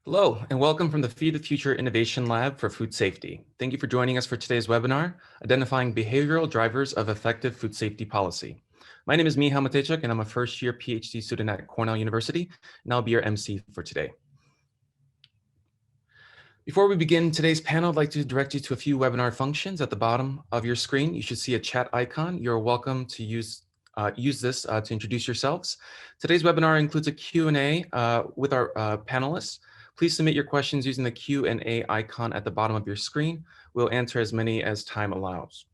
Hello, and welcome from the Feed the Future Innovation Lab for Food Safety. Thank you for joining us for today's webinar, Identifying Behavioral Drivers of Effective Food Safety Policy. My name is Mira Chandra, and I'm a first-year PhD student at Cornell University, and I'll be your MC for today. Before we begin today's panel, I'd like to direct you to a few webinar functions. At the bottom of your screen, you should see a chat icon. You're welcome to use this to introduce yourselves. Today's webinar includes a Q&A with our panelists. Please submit your questions using the Q&A icon at the bottom of your screen. We'll answer as many as time allows.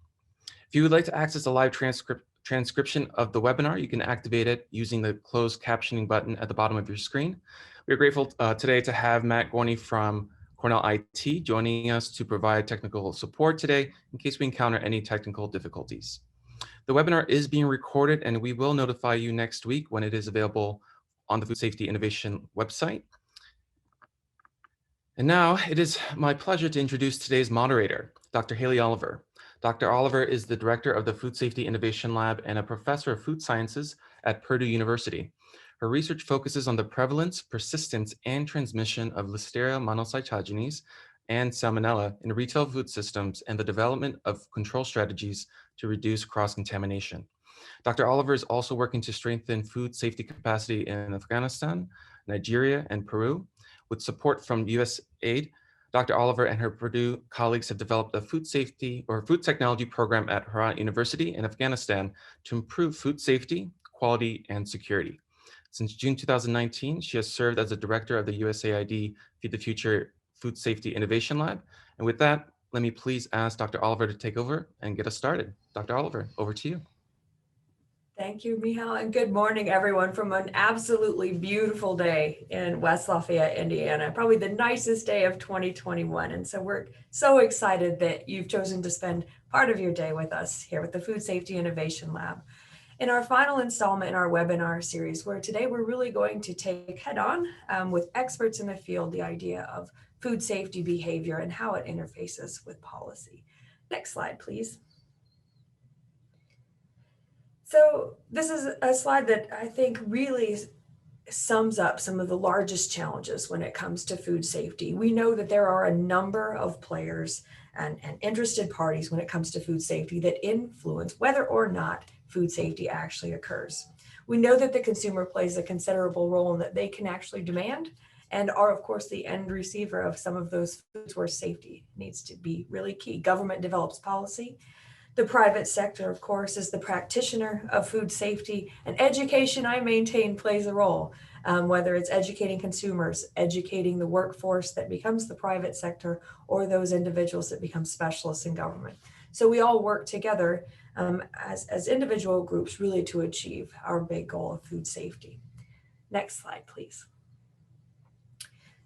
If you would like to access a live transcription of the webinar, you can activate it using the closed captioning button at the bottom of your screen. We're grateful today to have Matt Gorney from Cornell IT joining us to provide technical support today in case we encounter any technical difficulties. The webinar is being recorded and we will notify you next week when it is available on the Food Safety Innovation website. And now it is my pleasure to introduce today's moderator, Dr. Haley Oliver. Dr. Oliver is the director of the Food Safety Innovation Lab and a professor of food sciences at Purdue University. Her research focuses on the prevalence, persistence, and transmission of Listeria Monocytogenes and Salmonella in retail food systems and the development of control strategies to reduce cross-contamination. Dr. Oliver is also working to strengthen food safety capacity in Afghanistan, Nigeria, and Peru. With support from Usaid, Dr. Oliver and her Purdue colleagues have developed a food safety or food technology program at Herat University in Afghanistan to improve food safety, quality, and security. Since June 2019, she has served as the director of the USAID Feed the Future Food Safety Innovation Lab. And with that, let me please ask Dr. Oliver to take over and get us started. Dr. Oliver, over to you. Thank you, Michal, and good morning, everyone, from an absolutely beautiful day in West Lafayette, Indiana, probably the nicest day of 2021. And so we're so excited that you've chosen to spend part of your day with us here with the Food Safety Innovation Lab in our final installment in our webinar series, where today we're really going to take head on with experts in the field the idea of food safety behavior and how it interfaces with policy. Next slide, please. So this is a slide that I think really sums up some of the largest challenges when it comes to food safety. We know that there are a number of players and interested parties when it comes to food safety that influence whether or not food safety actually occurs. We know that the consumer plays a considerable role in that they can actually demand and are, of course, the end receiver of some of those foods where safety needs to be really key. Government develops policy. The private sector, of course, is the practitioner of food safety, and education, I maintain, plays a role, whether it's educating consumers, educating the workforce that becomes the private sector, or those individuals that become specialists in government. So we all work together as individual groups really to achieve our big goal of food safety. Next slide, please.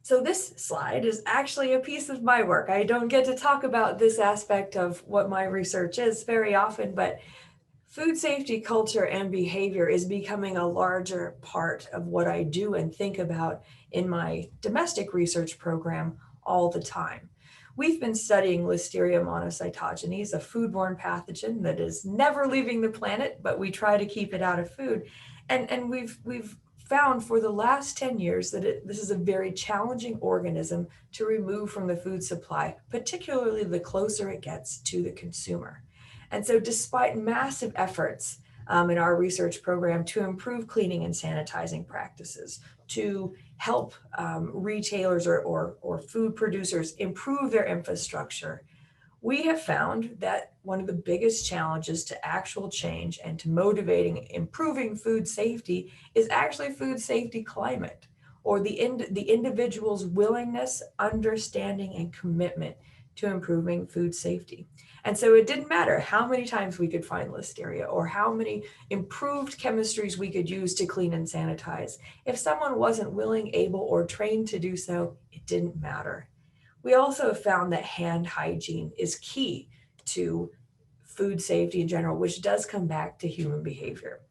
So this slide is actually a piece of my work. I don't get to talk about this aspect of what my research is very often, but food safety culture and behavior is becoming a larger part of what I do and think about in my domestic research program all the time. We've been studying Listeria Monocytogenes, a foodborne pathogen that is never leaving the planet, but we try to keep it out of food. And we've found for the last 10 years that this is a very challenging organism to remove from the food supply, particularly the closer it gets to the consumer. And so despite massive efforts in our research program to improve cleaning and sanitizing practices, to help retailers or food producers improve their infrastructure, we have found that one of the biggest challenges to actual change and to motivating improving food safety is actually food safety climate, or the individual's willingness, understanding, and commitment to improving food safety. And so it didn't matter how many times we could find Listeria or how many improved chemistries we could use to clean and sanitize. If someone wasn't willing, able, or trained to do so, it didn't matter. We also found that hand hygiene is key to food safety in general, which does come back to human behavior.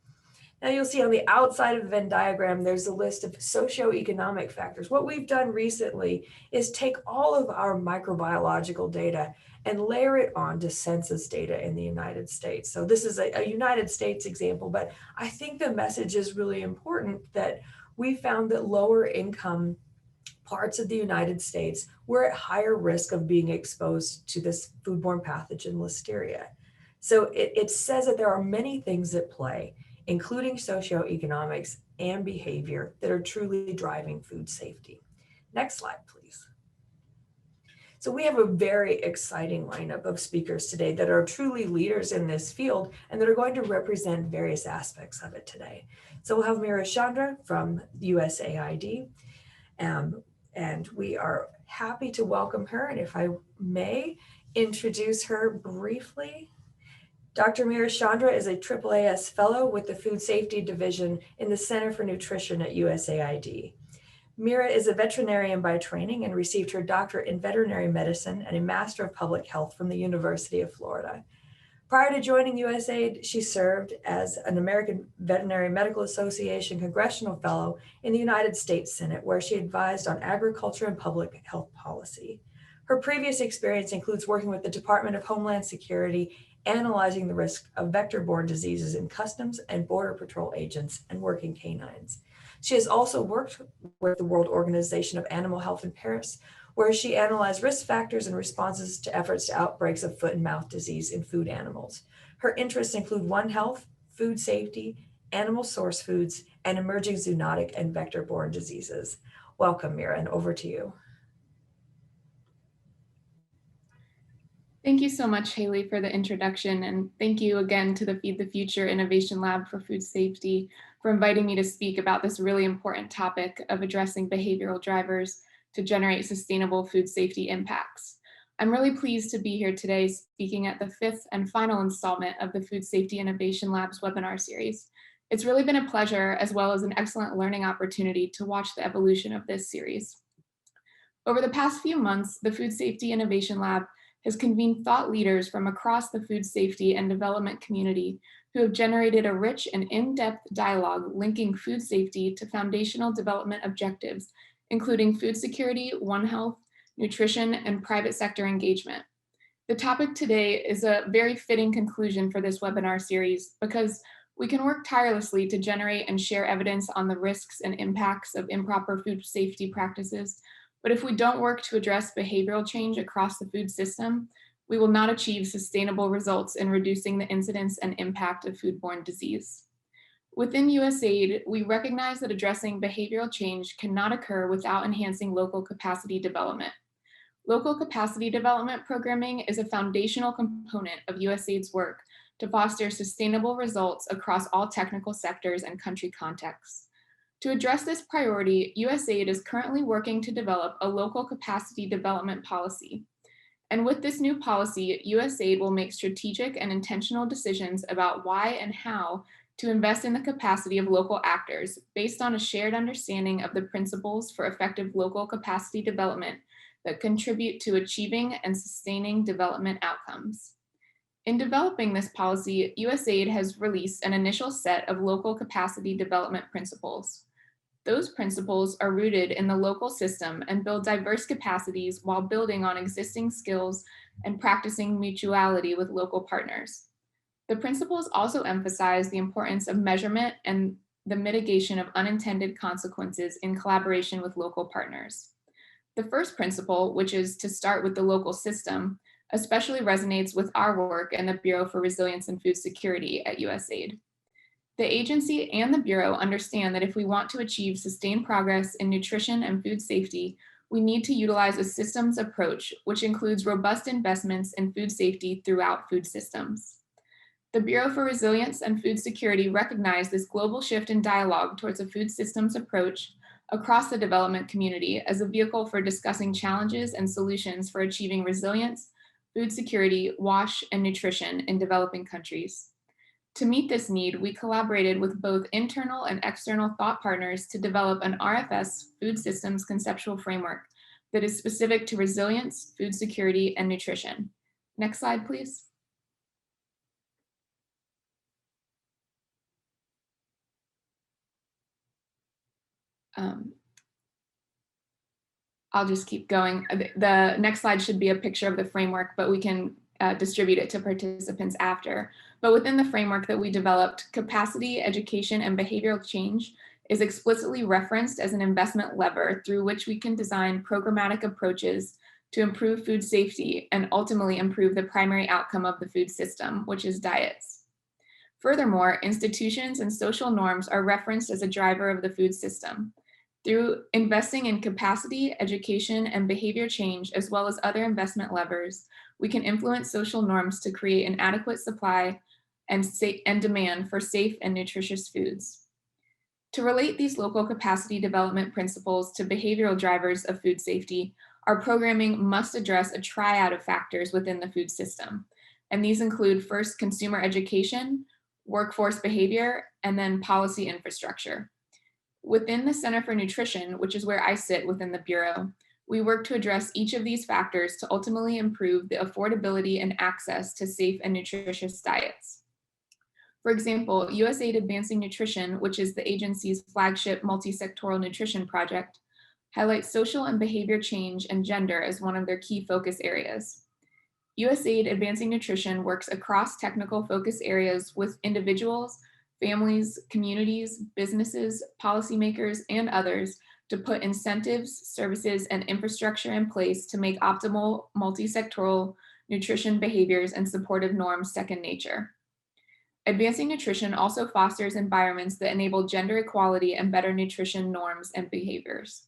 Now you'll see on the outside of the Venn diagram, there's a list of socioeconomic factors. What we've done recently is take all of our microbiological data and layer it onto census data in the United States. So this is a United States example, but I think the message is really important that we found that lower income parts of the United States were at higher risk of being exposed to this foodborne pathogen Listeria. So it says that there are many things at play, including socioeconomics and behavior, that are truly driving food safety. Next slide, please. So we have a very exciting lineup of speakers today that are truly leaders in this field and that are going to represent various aspects of it today. So we'll have Mira Chandra from USAID, and we are happy to welcome her. And if I may introduce her briefly. Dr. Mira Chandra is a AAAS Fellow with the Food Safety Division in the Center for Nutrition at USAID. Mira is a veterinarian by training and received her doctorate in veterinary medicine and a Master of Public Health from the University of Florida. Prior to joining USAID, she served as an American Veterinary Medical Association Congressional Fellow in the United States Senate, where she advised on agriculture and public health policy. Her previous experience includes working with the Department of Homeland Security, analyzing the risk of vector-borne diseases in Customs and Border Patrol agents and working canines. She has also worked with the World Organization of Animal Health in Paris, where she analyzed risk factors and responses to efforts to outbreaks of foot and mouth disease in food animals. Her interests include One Health, food safety, animal source foods, and emerging zoonotic and vector-borne diseases. Welcome, Mira, and over to you. Thank you so much, Haley, for the introduction. And thank you again to the Feed the Future Innovation Lab for Food Safety for inviting me to speak about this really important topic of addressing behavioral drivers to generate sustainable food safety impacts. I'm really pleased to be here today speaking at the 5th and final installment of the Food Safety Innovation Lab's webinar series. It's really been a pleasure, as well as an excellent learning opportunity, to watch the evolution of this series. Over the past few months, the Food Safety Innovation Lab has convened thought leaders from across the food safety and development community who have generated a rich and in-depth dialogue linking food safety to foundational development objectives, including food security, One Health, nutrition, and private sector engagement. The topic today is a very fitting conclusion for this webinar series because we can work tirelessly to generate and share evidence on the risks and impacts of improper food safety practices. But if we don't work to address behavioral change across the food system, we will not achieve sustainable results in reducing the incidence and impact of foodborne disease. Within USAID, we recognize that addressing behavioral change cannot occur without enhancing local capacity development. Local capacity development programming is a foundational component of USAID's work to foster sustainable results across all technical sectors and country contexts. To address this priority, USAID is currently working to develop a local capacity development policy. And with this new policy, USAID will make strategic and intentional decisions about why and how to invest in the capacity of local actors based on a shared understanding of the principles for effective local capacity development that contribute to achieving and sustaining development outcomes. In developing this policy, USAID has released an initial set of local capacity development principles. Those principles are rooted in the local system and build diverse capacities while building on existing skills and practicing mutuality with local partners. The principles also emphasize the importance of measurement and the mitigation of unintended consequences in collaboration with local partners. The first principle, which is to start with the local system, especially resonates with our work in the Bureau for Resilience and Food Security at USAID. The agency and the Bureau understand that if we want to achieve sustained progress in nutrition and food safety, we need to utilize a systems approach, which includes robust investments in food safety throughout food systems. The Bureau for Resilience and Food Security recognized this global shift in dialogue towards a food systems approach across the development community as a vehicle for discussing challenges and solutions for achieving resilience, food security, WASH, and nutrition in developing countries. To meet this need, we collaborated with both internal and external thought partners to develop an RFS food systems conceptual framework that is specific to resilience, food security, and nutrition. Next slide, please. I'll just keep going. The next slide should be a picture of the framework, but we can distribute it to participants after. But within the framework that we developed, capacity, education, and behavioral change is explicitly referenced as an investment lever through which we can design programmatic approaches to improve food safety and ultimately improve the primary outcome of the food system, which is diets. Furthermore, institutions and social norms are referenced as a driver of the food system. Through investing in capacity, education, and behavior change, as well as other investment levers, we can influence social norms to create an adequate supply and demand for safe and nutritious foods. To relate these local capacity development principles to behavioral drivers of food safety, our programming must address a triad of factors within the food system. And these include first, consumer education, workforce behavior, and then policy infrastructure. Within the Center for Nutrition, which is where I sit within the Bureau, we work to address each of these factors to ultimately improve the affordability and access to safe and nutritious diets. For example, Usaid Advancing Nutrition, which is the agency's flagship multi-sectoral nutrition project, highlights social and behavior change and gender as one of their key focus areas. Usaid Advancing Nutrition works across technical focus areas with individuals, families, communities, businesses, policymakers, and others to put incentives, services, and infrastructure in place to make optimal multi-sectoral nutrition behaviors and supportive norms second nature. Advancing Nutrition also fosters environments that enable gender equality and better nutrition norms and behaviors.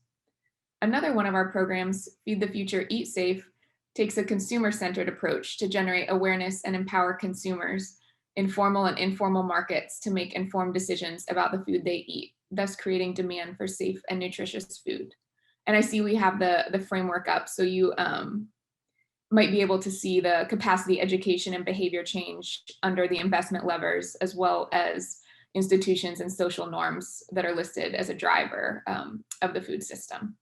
Another one of our programs, Feed the Future, Eat Safe, takes a consumer-centered approach to generate awareness and empower consumers in formal and informal markets to make informed decisions about the food they eat, thus creating demand for safe and nutritious food. And I see we have the framework up, so you might be able to see the capacity, education, and behavior change under the investment levers, as well as institutions and social norms that are listed as a driver of the food system.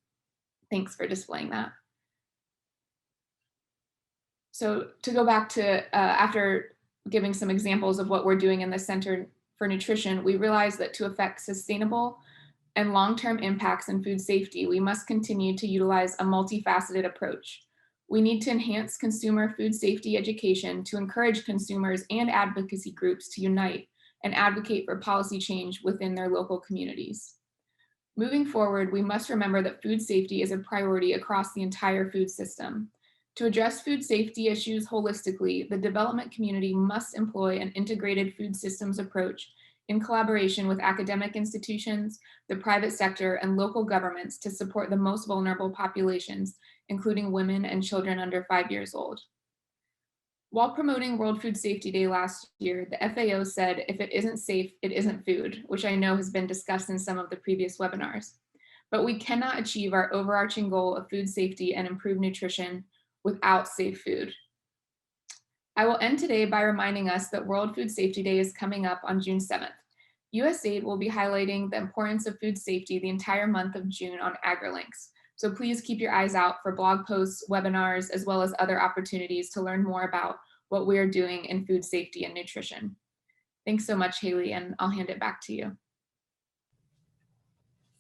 Thanks for displaying that. So to go back to after giving some examples of what we're doing in the Center for Nutrition, we realize that to affect sustainable and long-term impacts in food safety, we must continue to utilize a multifaceted approach. We need to enhance consumer food safety education to encourage consumers and advocacy groups to unite and advocate for policy change within their local communities. Moving forward, we must remember that food safety is a priority across the entire food system. To address food safety issues holistically, the development community must employ an integrated food systems approach in collaboration with academic institutions, the private sector, and local governments to support the most vulnerable populations, including women and children under 5 years old. While promoting World Food Safety Day last year, the FAO said, if it isn't safe, it isn't food, which I know has been discussed in some of the previous webinars. But we cannot achieve our overarching goal of food safety and improved nutrition without safe food. I will end today by reminding us that World Food Safety Day is coming up on June 7th. Usaid will be highlighting the importance of food safety the entire month of June on AgriLinks. So please keep your eyes out for blog posts, webinars, as well as other opportunities to learn more about what we are doing in food safety and nutrition. Thanks so much, Haley, and I'll hand it back to you.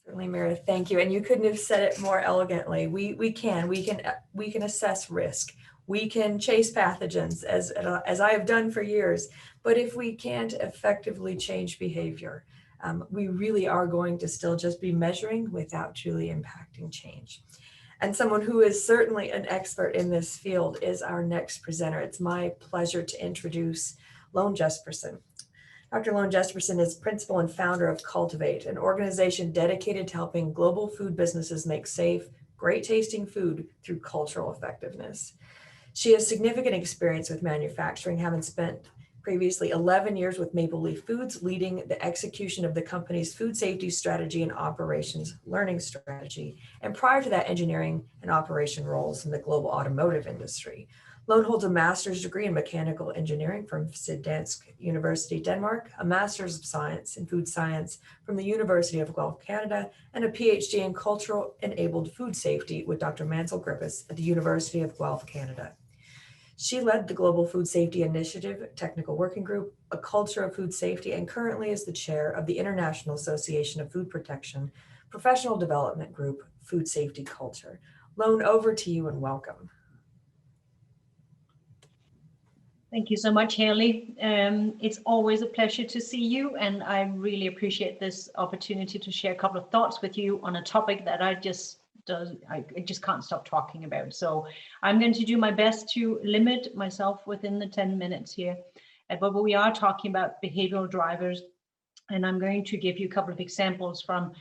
Certainly, Mira, thank you. And you couldn't have said it more elegantly. We can assess risk. We can chase pathogens as I have done for years. But if we can't effectively change behavior, we really are going to still just be measuring without truly impacting change. And someone who is certainly an expert in this field is our next presenter. It's my pleasure to introduce Lone Jesperson. Dr. Lone Jesperson is principal and founder of Cultivate, an organization dedicated to helping global food businesses make safe, great tasting food through cultural effectiveness. She has significant experience with manufacturing, having spent previously 11 years with Maple Leaf Foods, leading the execution of the company's food safety strategy and operations learning strategy, and prior to that, engineering and operation roles in the global automotive industry. Lone holds a master's degree in mechanical engineering from Syddansk University, Denmark, a master's of science in food science from the University of Guelph, Canada, and a PhD in cultural enabled food safety with Dr. Mansell Griffiths at the University of Guelph, Canada. She led the Global Food Safety Initiative Technical Working Group, a culture of food safety, and currently is the chair of the International Association of Food Protection Professional Development Group, Food Safety Culture. Lone, over to you and welcome. Thank you so much, Haley. It's always a pleasure to see you, and I really appreciate this opportunity to share a couple of thoughts with you on a topic that I just can't stop talking about. So I'm going to do my best to limit myself within the 10 minutes here. But we are talking about behavioral drivers, and I'm going to give you a couple of examples from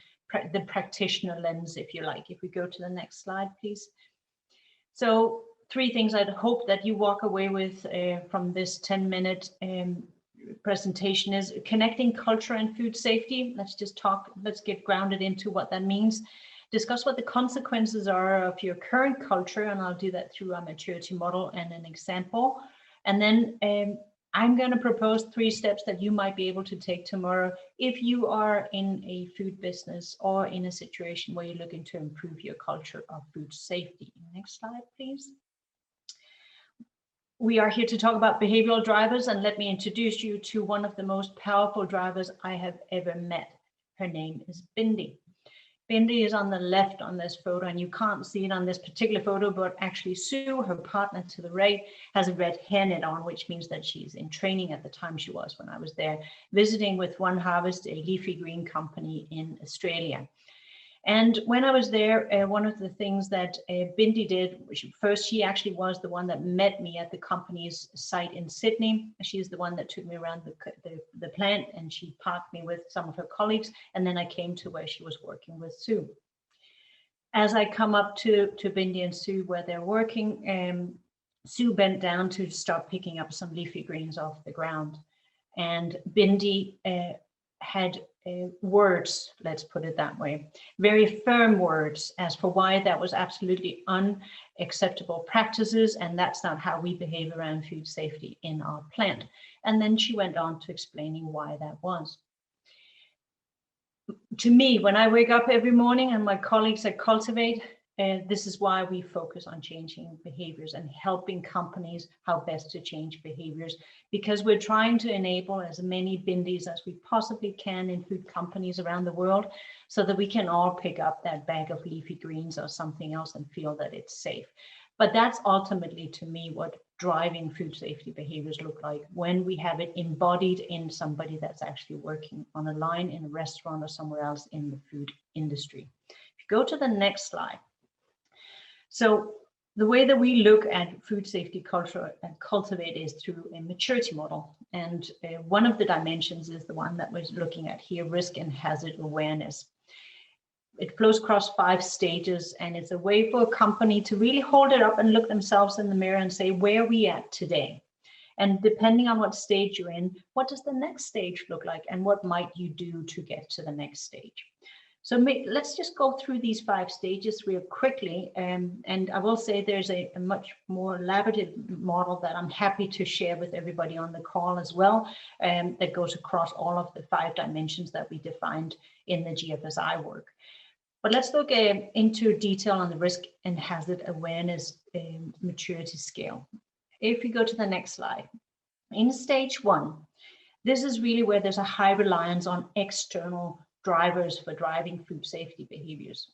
the practitioner lens, if you like. If we go to the next slide, please. So 3 things I'd hope that you walk away with from this 10-minute presentation is connecting culture and food safety. Let's get grounded into what that means. Discuss what the consequences are of your current culture, and I'll do that through a maturity model and an example. And then I'm going to propose 3 steps that you might be able to take tomorrow if you are in a food business or in a situation where you're looking to improve your culture of food safety. Next slide, please. We are here to talk about behavioral drivers, and let me introduce you to one of the most powerful drivers I have ever met. Her name is Bindi. Bindi is on the left on this photo, and you can't see it on this particular photo, but actually Sue, her partner to the right, has a red hairnet on, which means that she's in training at the time she was when I was there, visiting with One Harvest, a leafy green company in Australia. And when I was there, one of the things that Bindi did, she actually was the one that met me at the company's site in Sydney. She's the one that took me around the plant, and she parked me with some of her colleagues. And then I came to where she was working with Sue. As I come up to Bindi and Sue where they're working, Sue bent down to start picking up some leafy greens off the ground. And Bindi had words, let's put it that way, very firm words as for why that was absolutely unacceptable practices, and that's not how we behave around food safety in our plant. And then she went on to explaining why that was. To me, when I wake up every morning and my colleagues at Cultivate, this is why we focus on changing behaviors and helping companies how best to change behaviors, because we're trying to enable as many Bindis as we possibly can in food companies around the world, so that we can all pick up that bag of leafy greens or something else and feel that it's safe. But that's ultimately, to me, what driving food safety behaviors look like when we have it embodied in somebody that's actually working on a line in a restaurant or somewhere else in the food industry. If you go to the next slide. So the way that we look at food safety culture and Cultivate is through a maturity model. And one of the dimensions is the one that we're looking at here, risk and hazard awareness. It flows across 5 stages, and it's a way for a company to really hold it up and look themselves in the mirror and say, where are we at today? And depending on what stage you're in, what does the next stage look like? And what might you do to get to the next stage? So let's just go through these 5 stages real quickly. And I will say there's a much more elaborate model that I'm happy to share with everybody on the call as well, that goes across all of the 5 dimensions that we defined in the GFSI work. But let's look into detail on the risk and hazard awareness maturity scale. If we go to the next slide. In stage 1, this is really where there's a high reliance on external drivers for driving food safety behaviors.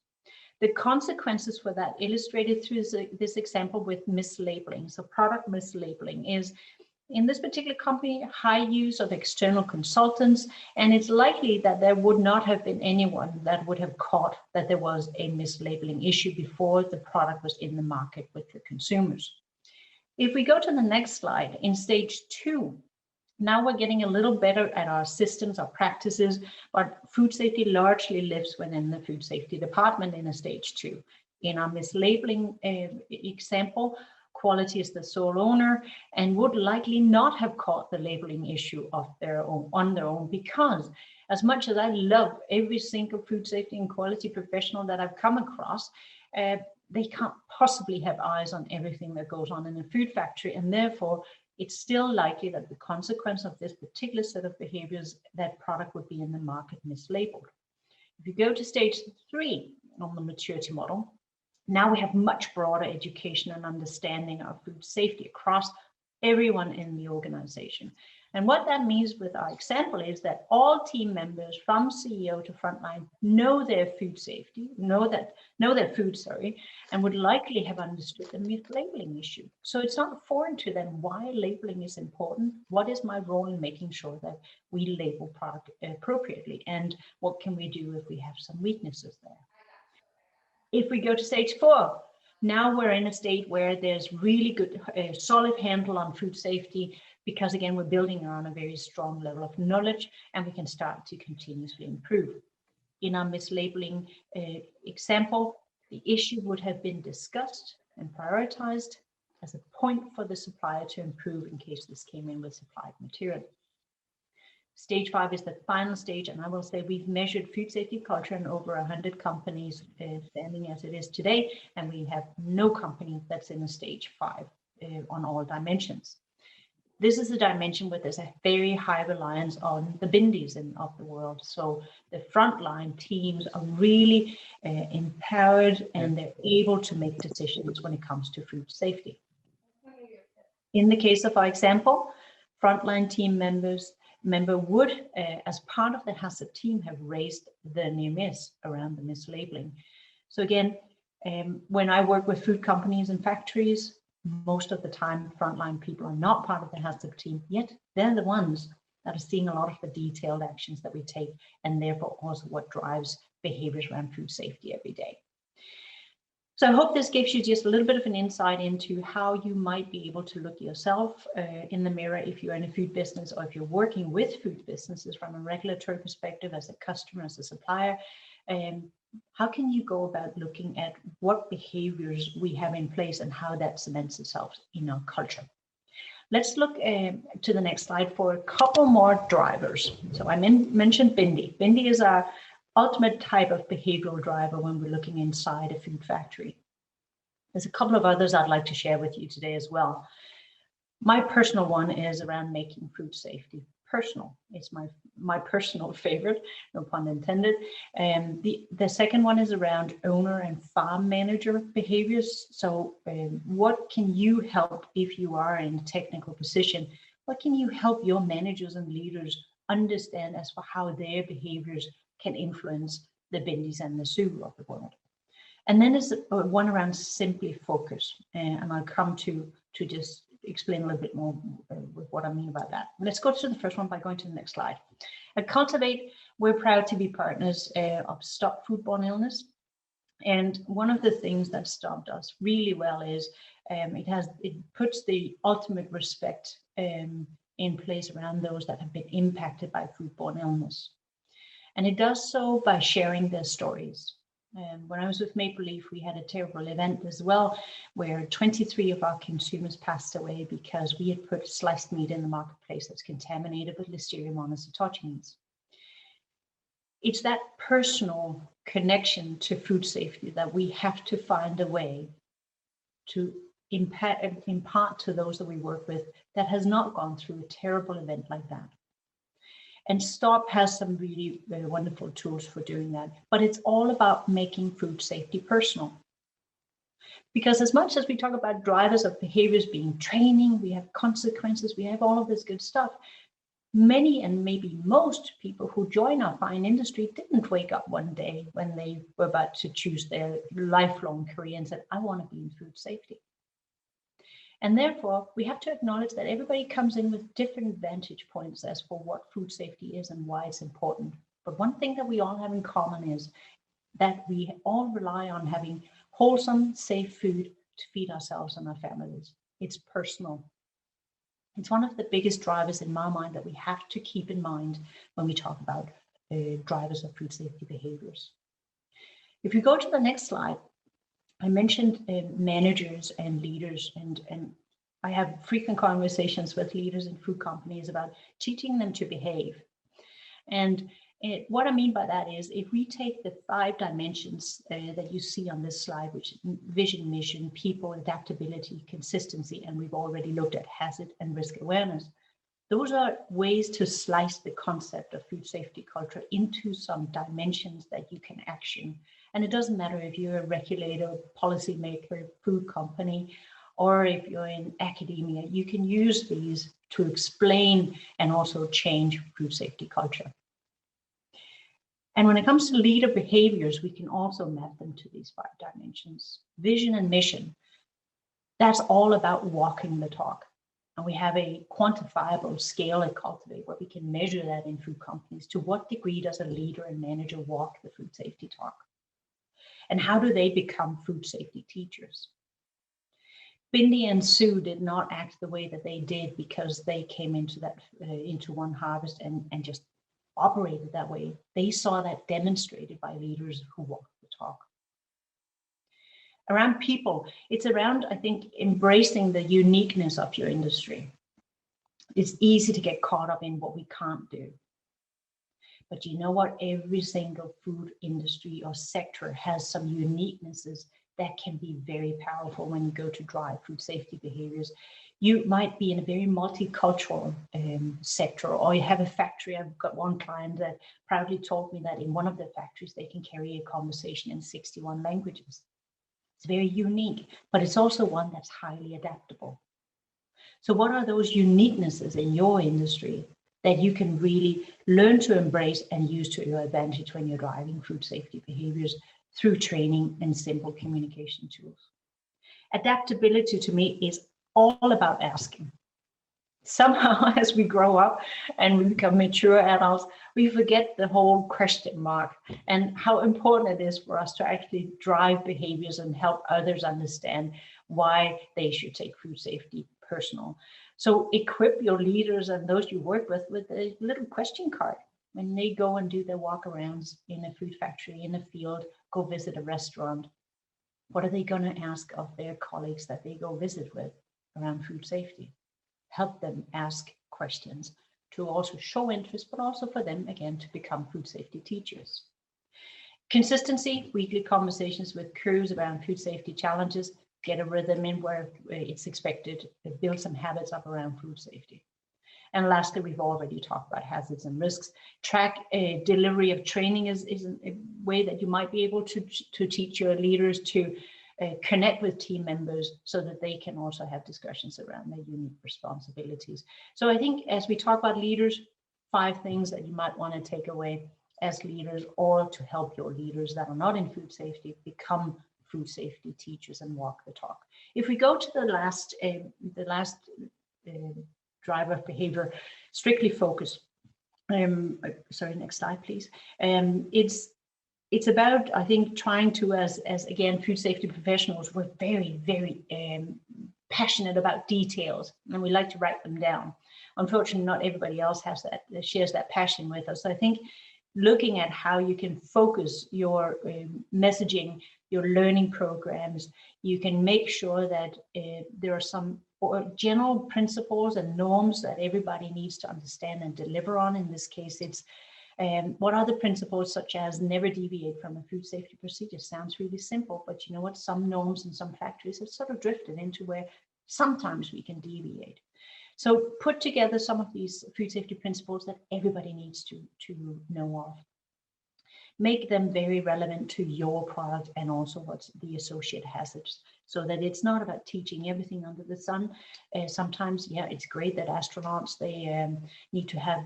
The consequences for that illustrated through this example with mislabeling. So product mislabeling is, in this particular company, high use of external consultants, and it's likely that there would not have been anyone that would have caught that there was a mislabeling issue before the product was in the market with the consumers. If we go to the next slide, in stage 2, now we're getting a little better at our systems, our practices, but food safety largely lives within the food safety department in a stage 2. In our mislabeling example, quality is the sole owner and would likely not have caught the labeling issue on their own, because as much as I love every single food safety and quality professional that I've come across, they can't possibly have eyes on everything that goes on in a food factory, and therefore it's still likely that the consequence of this particular set of behaviors, that product would be in the market mislabeled. If you go to stage 3 on the maturity model, now we have much broader education and understanding of food safety across everyone in the organization. And what that means with our example is that all team members from CEO to frontline know their food safety, know their food, and would likely have understood the mislabeling issue. So it's not foreign to them why labeling is important. What is my role in making sure that we label product appropriately? And what can we do if we have some weaknesses there? If we go to stage 4, now we're in a state where there's really good, solid handle on food safety, because again, we're building around a very strong level of knowledge, and we can start to continuously improve. In our mislabeling example, the issue would have been discussed and prioritized as a point for the supplier to improve in case this came in with supplied material. Stage 5 is the final stage, and I will say we've measured food safety culture in over 100 companies standing as it is today, and we have no company that's in a stage 5 on all dimensions. This is a dimension where there's a very high reliance on the bindies of the world. So the frontline teams are really empowered, and they're able to make decisions when it comes to food safety. In the case of our example, frontline team member would, as part of the HACCP team, have raised the near miss around the mislabeling. So again, when I work with food companies and factories, most of the time frontline people are not part of the HACCP team, yet they're the ones that are seeing a lot of the detailed actions that we take, and therefore also what drives behaviors around food safety every day. So I hope this gives you just a little bit of an insight into how you might be able to look yourself in the mirror if you're in a food business, or if you're working with food businesses from a regulatory perspective as a customer, as a supplier. How can you go about looking at what behaviors we have in place and how that cements itself in our culture? Let's look to the next slide for a couple more drivers. So I mentioned bindi. Bindi is our ultimate type of behavioral driver when we're looking inside a food factory. There's a couple of others I'd like to share with you today as well. My personal one is around making food safety personal. It's my personal favorite, no pun intended. The second one is around owner and farm manager behaviors. So what can you help if you are in a technical position? What can you help your managers and leaders understand as for how their behaviors can influence the bindis and the Sue of the world? And then there's one around simply focus, and I'll come to just explain a little bit more with what I mean about that. Let's go to the first one by going to the next slide. At Cultivate, we're proud to be partners of Stop Foodborne Illness. And one of the things that Stop does really well is it puts the ultimate respect in place around those that have been impacted by foodborne illness. And it does so by sharing their stories. When I was with Maple Leaf, we had a terrible event as well, where 23 of our consumers passed away because we had put sliced meat in the marketplace that's contaminated with Listeria Monocytogenes. It's that personal connection to food safety that we have to find a way to impart to those that we work with that has not gone through a terrible event like that. And Stop has some really very wonderful tools for doing that. But it's all about making food safety personal. Because as much as we talk about drivers of behaviors being training, we have consequences, we have all of this good stuff, many and maybe most people who join our fine industry didn't wake up one day when they were about to choose their lifelong career and said, I want to be in food safety. And therefore, we have to acknowledge that everybody comes in with different vantage points as for what food safety is and why it's important. But one thing that we all have in common is that we all rely on having wholesome, safe food to feed ourselves and our families. It's personal. It's one of the biggest drivers in my mind that we have to keep in mind when we talk about drivers of food safety behaviors. If you go to the next slide, I mentioned managers and leaders, and I have frequent conversations with leaders in food companies about teaching them to behave. And what I mean by that is, if we take the 5 dimensions that you see on this slide, which is vision, mission, people, adaptability, consistency, and we've already looked at hazard and risk awareness, those are ways to slice the concept of food safety culture into some dimensions that you can action. And it doesn't matter if you're a regulator, policymaker, food company, or if you're in academia, you can use these to explain and also change food safety culture. And when it comes to leader behaviors, we can also map them to these 5 dimensions. Vision and mission, that's all about walking the talk. And we have a quantifiable scale at Cultivate where we can measure that in food companies. To what degree does a leader and manager walk the food safety talk? And how do they become food safety teachers? Bindi and Sue did not act the way that they did because they came into that into One Harvest and just operated that way. They saw that demonstrated by leaders who walked the talk. Around people, it's around, I think, embracing the uniqueness of your industry. It's easy to get caught up in what we can't do. But you know what? Every single food industry or sector has some uniquenesses that can be very powerful when you go to drive food safety behaviors. You might be in a very multicultural sector, or you have a factory. I've got one client that proudly told me that in one of their factories, they can carry a conversation in 61 languages. It's very unique, but it's also one that's highly adaptable. So what are those uniquenesses in your industry that you can really learn to embrace and use to your advantage when you're driving food safety behaviors through training and simple communication tools? Adaptability to me is all about asking. Somehow, as we grow up and we become mature adults, we forget the whole question mark and how important it is for us to actually drive behaviors and help others understand why they should take food safety personal. So equip your leaders and those you work with a little question card when they go and do their walk-arounds in a food factory, in a field, go visit a restaurant. What are they going to ask of their colleagues that they go visit with around food safety? Help them ask questions to also show interest, but also for them, again, to become food safety teachers. Consistency, weekly conversations with crews around food safety challenges, get a rhythm in where it's expected, build some habits up around food safety. And lastly, we've already talked about hazards and risks. Track delivery of training is a way that you might be able to teach your leaders to connect with team members so that they can also have discussions around their unique responsibilities. So I think as we talk about leaders, 5 things that you might want to take away as leaders or to help your leaders that are not in food safety become food safety teachers and walk the talk. If we go to the last driver of behavior, strictly focus. Sorry, next slide, please. It's about, I think, trying to, as again, food safety professionals, we're very, very passionate about details and we like to write them down. Unfortunately, not everybody else has that, shares that passion with us. So I think looking at how you can focus your messaging, your learning programs, you can make sure that there are some general principles and norms that everybody needs to understand and deliver on. In this case, it's what are the principles such as never deviate from a food safety procedure? Sounds really simple, but you know what? Some norms in some factories have sort of drifted into where sometimes we can deviate. So put together some of these food safety principles that everybody needs to know of. Make them very relevant to your product and also what's the associated hazards, so that it's not about teaching everything under the sun. Sometimes, yeah, it's great that astronauts, they need to have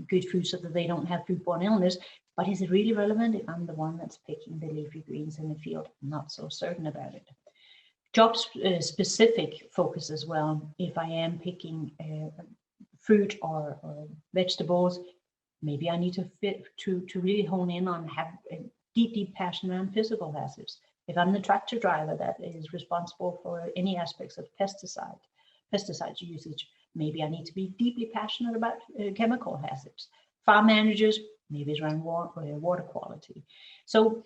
good food so that they don't have foodborne illness, but is it really relevant if I'm the one that's picking the leafy greens in the field? I'm not so certain about it. Job specific focus as well. If I am picking fruit or vegetables, maybe I need to really hone in on have a deep passion around physical hazards. If I'm the tractor driver that is responsible for any aspects of pesticide usage, maybe I need to be deeply passionate about chemical hazards. Farm managers, maybe it's around water quality. So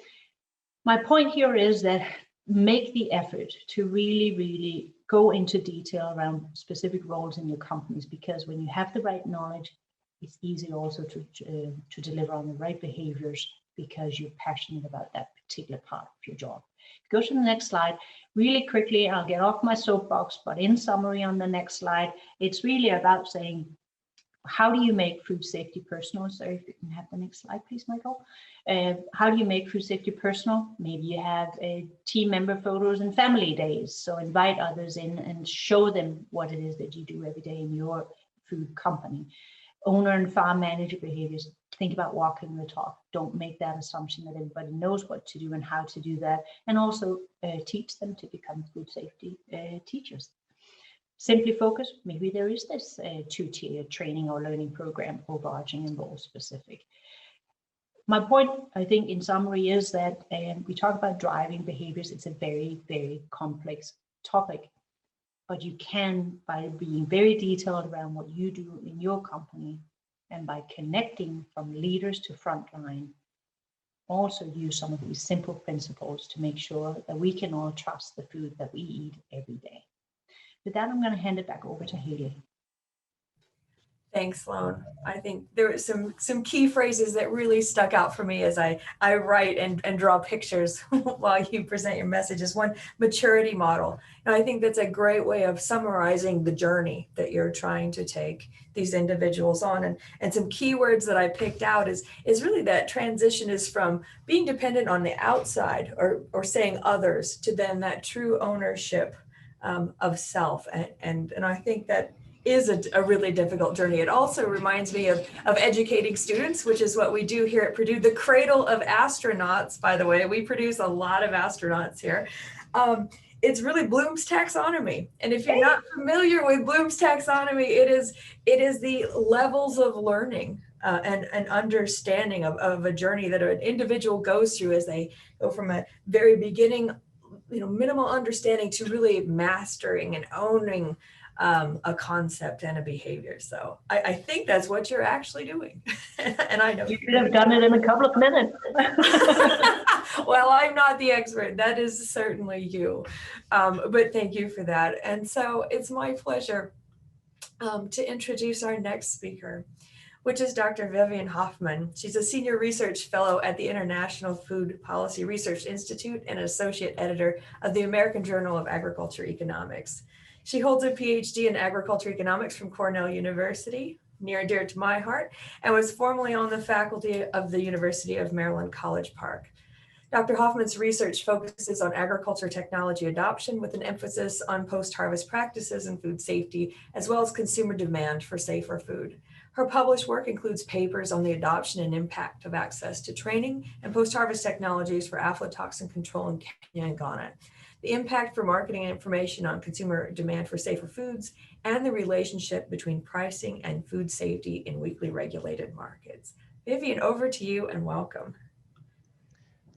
my point here is that make the effort to really, really go into detail around specific roles in your companies, because when you have the right knowledge, it's easy also to deliver on the right behaviors because you're passionate about that particular part of your job. Go to the next slide. Really quickly, I'll get off my soapbox, but in summary on the next slide, it's really about saying how do you make food safety personal? Sorry, if you can have the next slide, please, Michael. How do you make food safety personal? Maybe you have team member photos and family days. So invite others in and show them what it is that you do every day in your food company. Owner and farm manager behaviors. Think about walking the talk. Don't make that assumption that everybody knows what to do and how to do that. And also teach them to become food safety teachers. Simply focus, maybe there is this two-tier training or learning program, overarching and role specific. My point, I think, in summary, is that we talk about driving behaviors. It's a very, very complex topic, but you can, by being very detailed around what you do in your company and by connecting from leaders to frontline, also use some of these simple principles to make sure that we can all trust the food that we eat every day. With that, I'm going to hand it back over to Haley. Thanks, Sloan. I think there were some key phrases that really stuck out for me as I write and draw pictures while you present your messages. One, maturity model. And I think that's a great way of summarizing the journey that you're trying to take these individuals on. And some keywords that I picked out is really that transition is from being dependent on the outside or saying others to then that true ownership of self. And I think that is a really difficult journey. It also reminds me of educating students, which is what we do here at Purdue, the cradle of astronauts, by the way. We produce a lot of astronauts here. It's really Bloom's taxonomy. And if you're not familiar with Bloom's taxonomy, it is the levels of learning and understanding of a journey that an individual goes through as they go from a very beginning, minimal understanding to really mastering and owning a concept and a behavior. So I think that's what you're actually doing. And I know you could have done it in a couple of minutes. Well, I'm not the expert. That is certainly you. But thank you for that. And so it's my pleasure to introduce our next speaker, which is Dr. Vivian Hoffman. She's a senior research fellow at the International Food Policy Research Institute and an associate editor of the American Journal of Agriculture Economics. She holds a PhD in agriculture economics from Cornell University, near and dear to my heart, and was formerly on the faculty of the University of Maryland College Park. Dr. Hoffman's research focuses on agriculture technology adoption with an emphasis on post-harvest practices and food safety, as well as consumer demand for safer food. Her published work includes papers on the adoption and impact of access to training and post-harvest technologies for aflatoxin control in Kenya and Ghana, the impact for marketing and information on consumer demand for safer foods, and the relationship between pricing and food safety in weakly regulated markets. Vivian, over to you and welcome.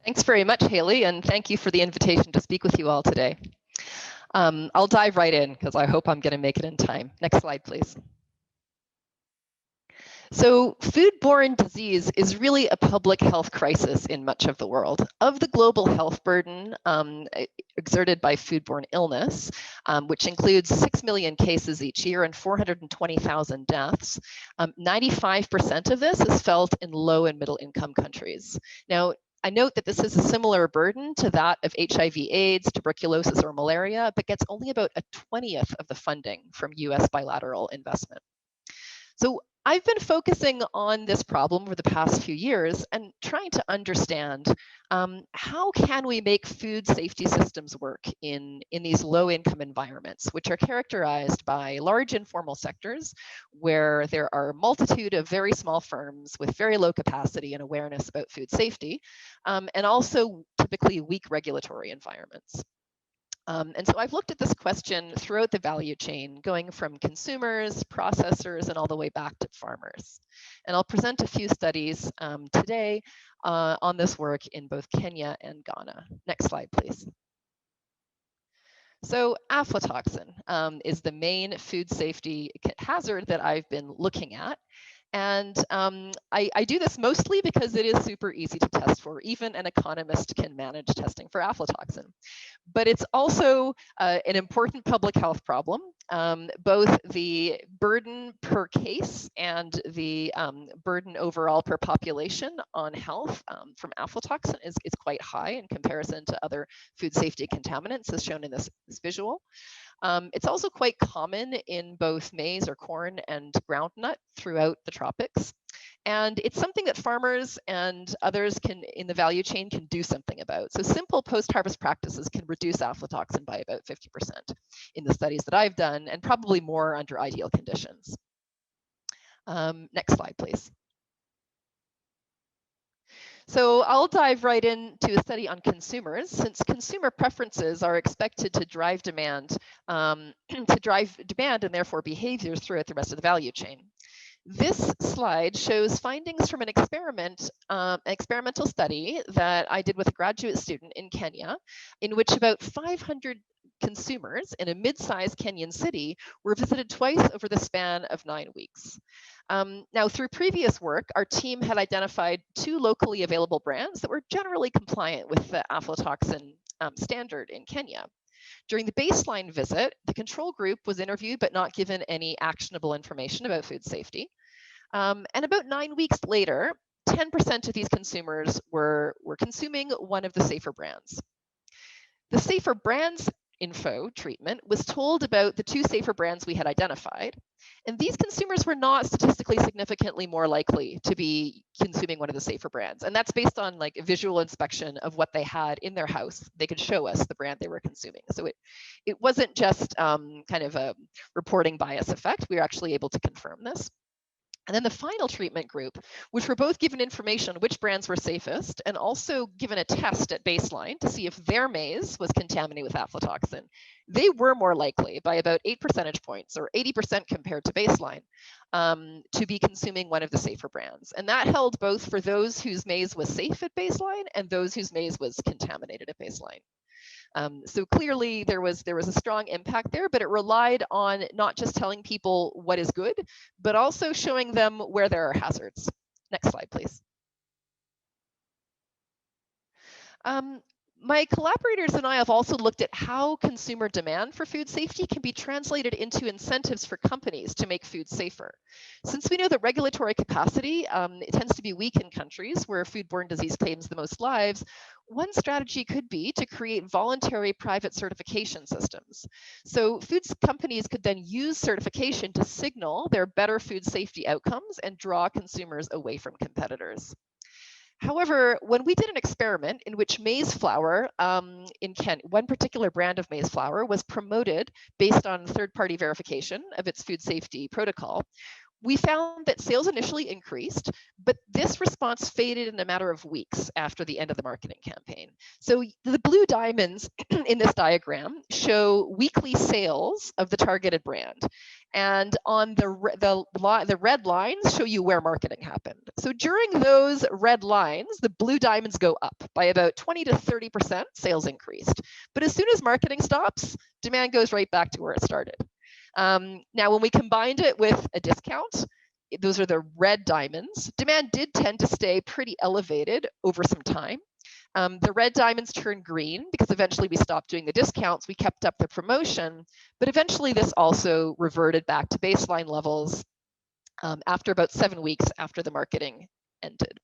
Thanks very much, Haley, and thank you for the invitation to speak with you all today. I'll dive right in because I hope I'm going to make it in time. Next slide, please. So foodborne disease is really a public health crisis in much of the world. Of the global health burden exerted by foodborne illness, which includes 6 million cases each year and 420,000 deaths, 95% of this is felt in low and middle income countries. Now, I note that this is a similar burden to that of HIV/AIDS, tuberculosis, or malaria, but gets only about a 20th of the funding from US bilateral investment. So I've been focusing on this problem over the past few years and trying to understand how can we make food safety systems work in these low-income environments, which are characterized by large informal sectors where there are a multitude of very small firms with very low capacity and awareness about food safety, and also typically weak regulatory environments. And so I've looked at this question throughout the value chain, going from consumers, processors, and all the way back to farmers. And I'll present a few studies today on this work in both Kenya and Ghana. Next slide, please. So aflatoxin is the main food safety hazard that I've been looking at. And I do this mostly because it is super easy to test for. Even an economist can manage testing for aflatoxin. But it's also an important public health problem. both the burden per case and the burden overall per population on health from aflatoxin is quite high in comparison to other food safety contaminants, as shown in this visual. It's also quite common in both maize or corn and groundnut throughout the tropics. And it's something that farmers and others in the value chain can do something about. So simple post-harvest practices can reduce aflatoxin by about 50% in the studies that I've done, and probably more under ideal conditions. Next slide, please. So I'll dive right into a study on consumers, since consumer preferences are expected to drive demand, and therefore behaviors throughout the rest of the value chain. This slide shows findings from an experimental study that I did with a graduate student in Kenya, in which about 500 consumers in a mid-sized Kenyan city were visited twice over the span of 9 weeks. Now, through previous work, our team had identified 2 locally available brands that were generally compliant with the aflatoxin standard in Kenya. During the baseline visit, the control group was interviewed but not given any actionable information about food safety. And about 9 weeks later, 10% of these consumers were consuming one of the safer brands. The safer brands info treatment was told about the 2 safer brands we had identified. And these consumers were not statistically significantly more likely to be consuming one of the safer brands. And that's based on like a visual inspection of what they had in their house. They could show us the brand they were consuming. So it wasn't just kind of a reporting bias effect. We were actually able to confirm this. And then the final treatment group, which were both given information on which brands were safest and also given a test at baseline to see if their maize was contaminated with aflatoxin, they were more likely by about 8 percentage points or 80% compared to baseline to be consuming one of the safer brands. And that held both for those whose maize was safe at baseline and those whose maize was contaminated at baseline. So clearly there was a strong impact there, but it relied on not just telling people what is good, but also showing them where there are hazards. Next slide, please. My collaborators and I have also looked at how consumer demand for food safety can be translated into incentives for companies to make food safer. Since we know that regulatory capacity it tends to be weak in countries where foodborne disease claims the most lives, one strategy could be to create voluntary private certification systems. So foods companies could then use certification to signal their better food safety outcomes and draw consumers away from competitors. However, when we did an experiment in which maize flour in Kenya, one particular brand of maize flour was promoted based on third-party verification of its food safety protocol, we found that sales initially increased, but this response faded in a matter of weeks after the end of the marketing campaign. So the blue diamonds in this diagram show weekly sales of the targeted brand. And on the red lines show you where marketing happened. So during those red lines, the blue diamonds go up by about 20 to 30% sales increased. But as soon as marketing stops, demand goes right back to where it started. Now, when we combined it with a discount, those are the red diamonds, demand did tend to stay pretty elevated over some time. The red diamonds turned green because eventually we stopped doing the discounts, we kept up the promotion, but eventually this also reverted back to baseline levels after about 7 weeks after the marketing ended.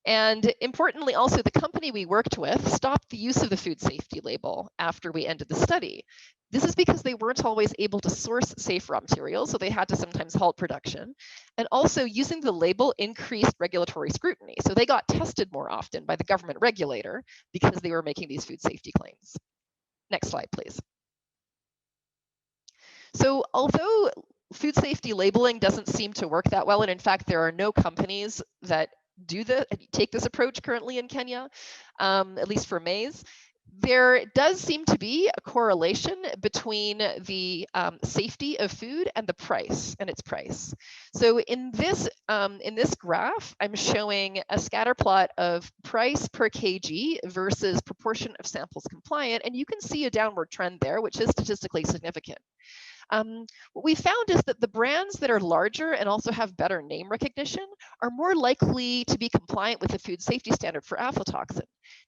And importantly, also the company we worked with stopped the use of the food safety label after we ended the study. This is because they weren't always able to source safe raw materials, so they had to sometimes halt production. And also using the label increased regulatory scrutiny. So they got tested more often by the government regulator because they were making these food safety claims. Next slide, please. So although food safety labeling doesn't seem to work that well, and in fact, there are no companies that take this approach currently in Kenya, at least for maize, there does seem to be a correlation between the safety of food and the price and its price. So in this graph, I'm showing a scatter plot of price per kg versus proportion of samples compliant, and you can see a downward trend there, which is statistically significant. What we found is that the brands that are larger and also have better name recognition are more likely to be compliant with the food safety standard for aflatoxin.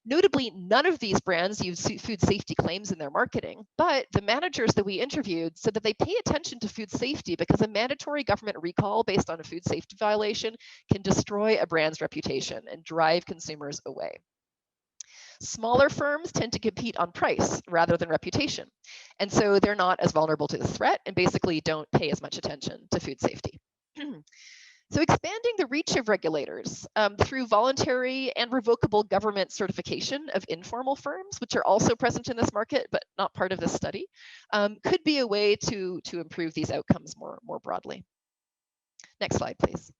Notably, none of these brands use food safety claims in their marketing, but the managers that we interviewed said that they pay attention to food safety because a mandatory government recall based on a food safety violation can destroy a brand's reputation and drive consumers away. Smaller firms tend to compete on price rather than reputation, and so they're not as vulnerable to the threat and basically don't pay as much attention to food safety. So expanding the reach of regulators through voluntary and revocable government certification of informal firms, which are also present in this market but not part of this study, could be a way to improve these outcomes more broadly. Next slide, please.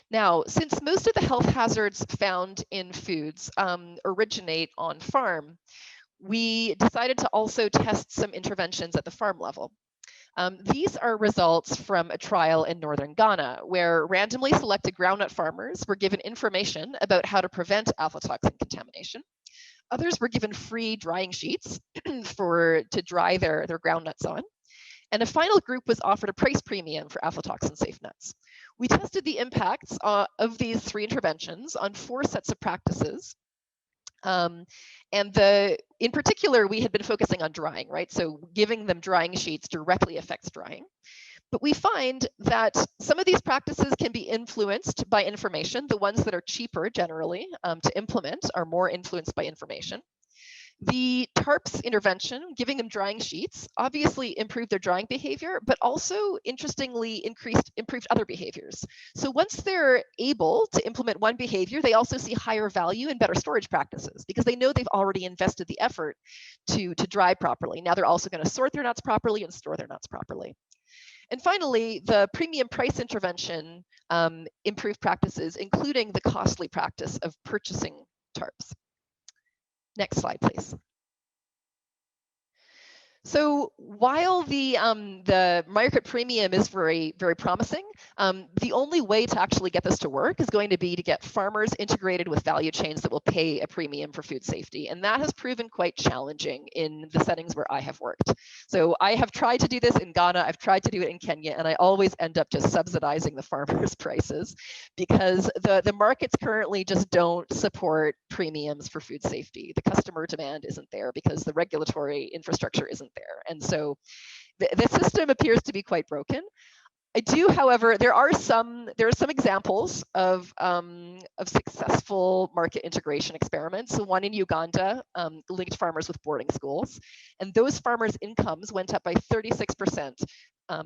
Now, since most of the health hazards found in foods originate on farm, we decided to also test some interventions at the farm level. These are results from a trial in northern Ghana, where randomly selected groundnut farmers were given information about how to prevent aflatoxin contamination. Others were given free drying sheets to dry their groundnuts on. And a final group was offered a price premium for aflatoxin-safe nuts. We tested the impacts of these 3 interventions on 4 sets of practices. In particular, we had been focusing on drying, right? So giving them drying sheets directly affects drying. But we find that some of these practices can be influenced by information. The ones that are cheaper generally to implement are more influenced by information. The TARPS intervention, giving them drying sheets, obviously improved their drying behavior, but also interestingly improved other behaviors. So once they're able to implement one behavior, they also see higher value and better storage practices because they know they've already invested the effort to dry properly. Now they're also going to sort their nuts properly and store their nuts properly. And finally, the premium price intervention improved practices, including the costly practice of purchasing TARPs. Next slide, please. So while the market premium is very promising, the only way to actually get this to work is going to be to get farmers integrated with value chains that will pay a premium for food safety. And that has proven quite challenging in the settings where I have worked. So I have tried to do this in Ghana, I've tried to do it in Kenya, and I always end up just subsidizing the farmers' prices because the markets currently just don't support premiums for food safety. The customer demand isn't there because the regulatory infrastructure isn't there. And so the system appears to be quite broken. I do, however, there are some examples of successful market integration experiments. So one in Uganda linked farmers with boarding schools, and those farmers' incomes went up by 36%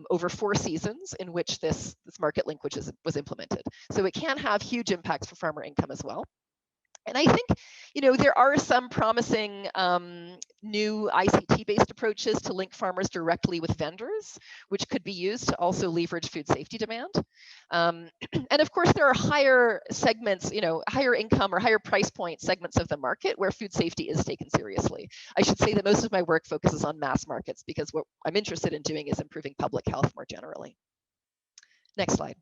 over 4 seasons in which this market linkage was implemented. So it can have huge impacts for farmer income as well. And I think, there are some promising new ICT-based approaches to link farmers directly with vendors, which could be used to also leverage food safety demand. And of course, there are higher segments, higher income or higher price point segments of the market where food safety is taken seriously. I should say that most of my work focuses on mass markets because what I'm interested in doing is improving public health more generally. Next slide.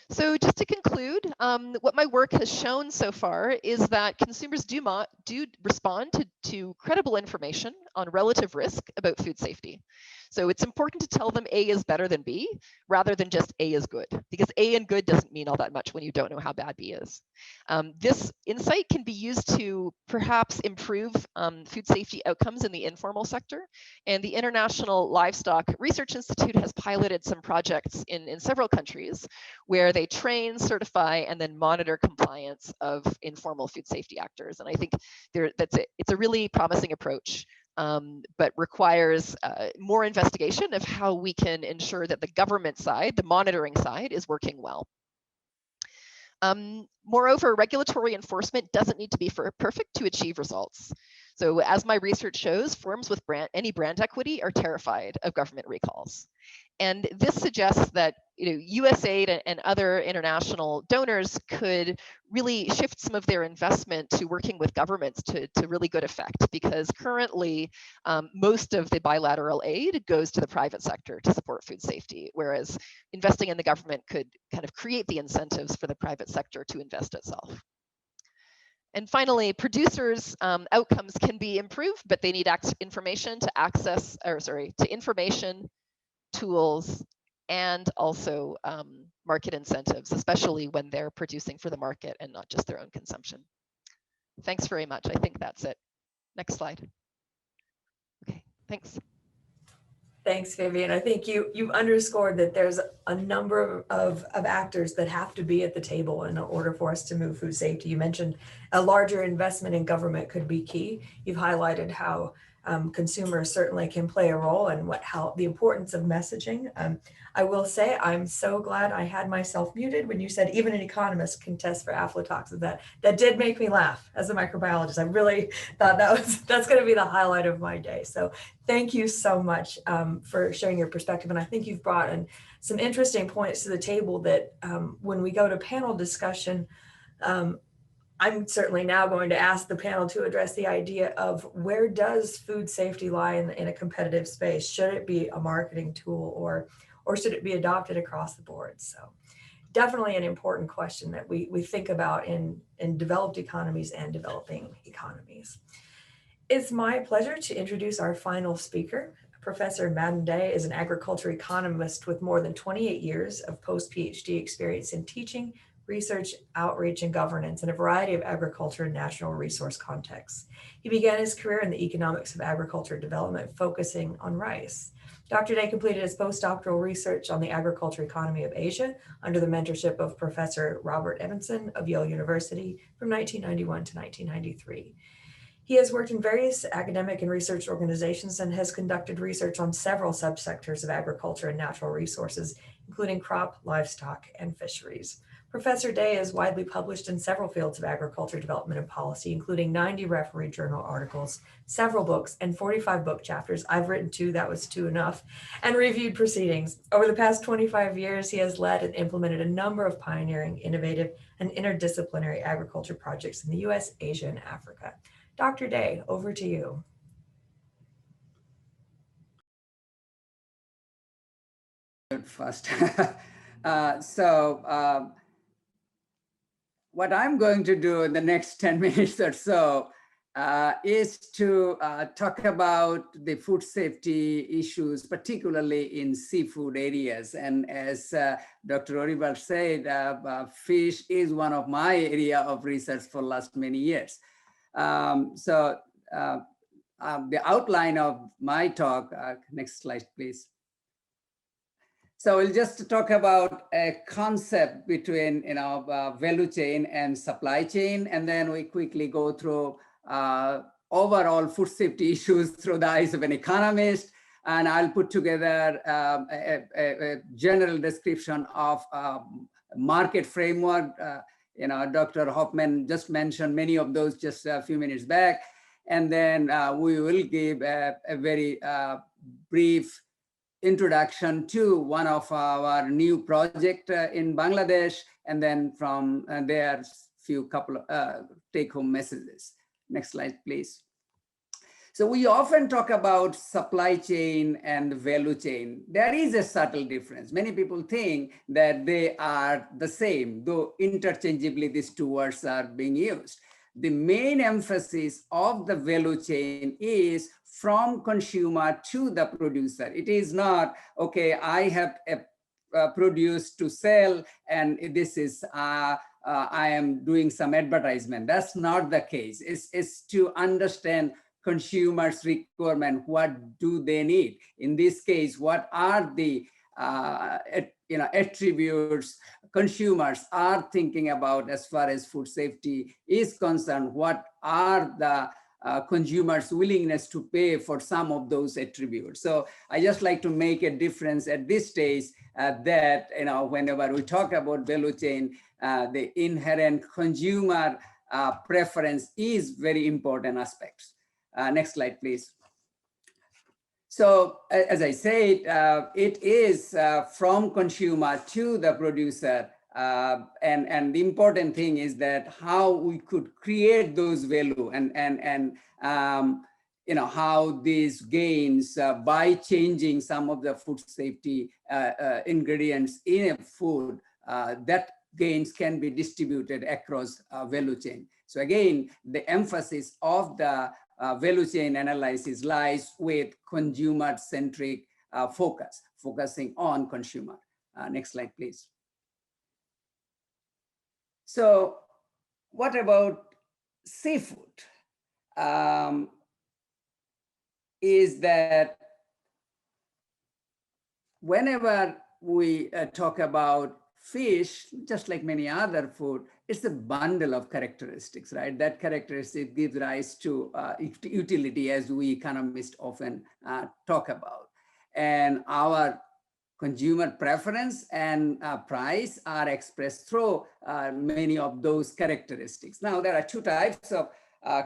So just to conclude, what my work has shown so far is that consumers do respond to credible information on relative risk about food safety. So it's important to tell them A is better than B rather than just A is good, because A and good doesn't mean all that much when you don't know how bad B is. This insight can be used to perhaps improve food safety outcomes in the informal sector. And the International Livestock Research Institute has piloted some projects in several countries where they train, certify, and then monitor compliance of informal food safety actors. And I think it's a really promising approach, but requires more investigation of how we can ensure that the government side, the monitoring side, is working well. Moreover, regulatory enforcement doesn't need to be perfect to achieve results. So as my research shows, firms with any brand equity are terrified of government recalls. And this suggests that Usaid and other international donors could really shift some of their investment to working with governments to really good effect, because currently most of the bilateral aid goes to the private sector to support food safety, whereas investing in the government could kind of create the incentives for the private sector to invest itself. And finally, producers' outcomes can be improved, but they need information to access, to information, tools, and also market incentives, especially when they're producing for the market and not just their own consumption. Thanks very much. I think that's it. Next slide. Okay, thanks. Thanks, Vivian. I think you've underscored that there's a number of actors that have to be at the table in order for us to move food safety. You mentioned a larger investment in government could be key. You've highlighted how consumers certainly can play a role and how the importance of messaging. I will say I'm so glad I had myself muted when you said even an economist can test for aflatoxin. That did make me laugh as a microbiologist. I really thought that's going to be the highlight of my day. So thank you so much for sharing your perspective. And I think you've brought in some interesting points to the table that when we go to panel discussion, I'm certainly now going to ask the panel to address the idea of where does food safety lie in a competitive space? Should it be a marketing tool or should it be adopted across the board? So definitely an important question that we think about in developed economies and developing economies. It's my pleasure to introduce our final speaker. Professor Madden Day is an agriculture economist with more than 28 years of post-PhD experience in teaching, research, outreach, and governance in a variety of agriculture and natural resource contexts. He began his career in the economics of agriculture development, focusing on rice. Dr. Day completed his postdoctoral research on the agriculture economy of Asia under the mentorship of Professor Robert Evanson of Yale University from 1991 to 1993. He has worked in various academic and research organizations and has conducted research on several subsectors of agriculture and natural resources, including crop, livestock, and fisheries. Professor Day is widely published in several fields of agriculture development and policy, including 90 referee journal articles, several books, and 45 book chapters. I've written 2, that was 2 enough, and reviewed proceedings. Over the past 25 years, he has led and implemented a number of pioneering, innovative, and interdisciplinary agriculture projects in the US, Asia, and Africa. Dr. Day, over to you. First. What I'm going to do in the next 10 minutes or so is to talk about the food safety issues, particularly in seafood areas. And as Dr. Oribal said, fish is one of my area of research for last many years. The outline of my talk, next slide, please. So we'll just talk about a concept between value chain and supply chain, and then we quickly go through overall food safety issues through the eyes of an economist, and I'll put together a general description of market framework. Dr. Hoffman just mentioned many of those just a few minutes back, and then we will give a very brief introduction to one of our new project in Bangladesh, and then from there, couple take-home messages. Next slide, please. So we often talk about supply chain and value chain. There is a subtle difference. Many people think that they are the same, though interchangeably these 2 words are being used. The main emphasis of the value chain is from consumer to the producer. It is not, okay, I have a produce to sell and this is, I am doing some advertisement. That's not the case. It's to understand consumers' requirement, what do they need? In this case, what are the attributes consumers are thinking about as far as food safety is concerned? What are the consumers' willingness to pay for some of those attributes? So I just like to make a difference at this stage that whenever we talk about value chain, the inherent consumer preference is very important aspects. Next slide, please. So as I said, it is from consumer to the producer. And the important thing is that how we could create those value and how these gains by changing some of the food safety ingredients in a food that gains can be distributed across value chain. So again, the emphasis of the value chain analysis lies with consumer-centric focusing on consumer. Next slide, please. So what about seafood? Is that whenever we talk about fish, just like many other food, it's a bundle of characteristics, right? That characteristic gives rise to utility, as we economists often talk about. And our consumer preference and price are expressed through many of those characteristics. Now, there are two types of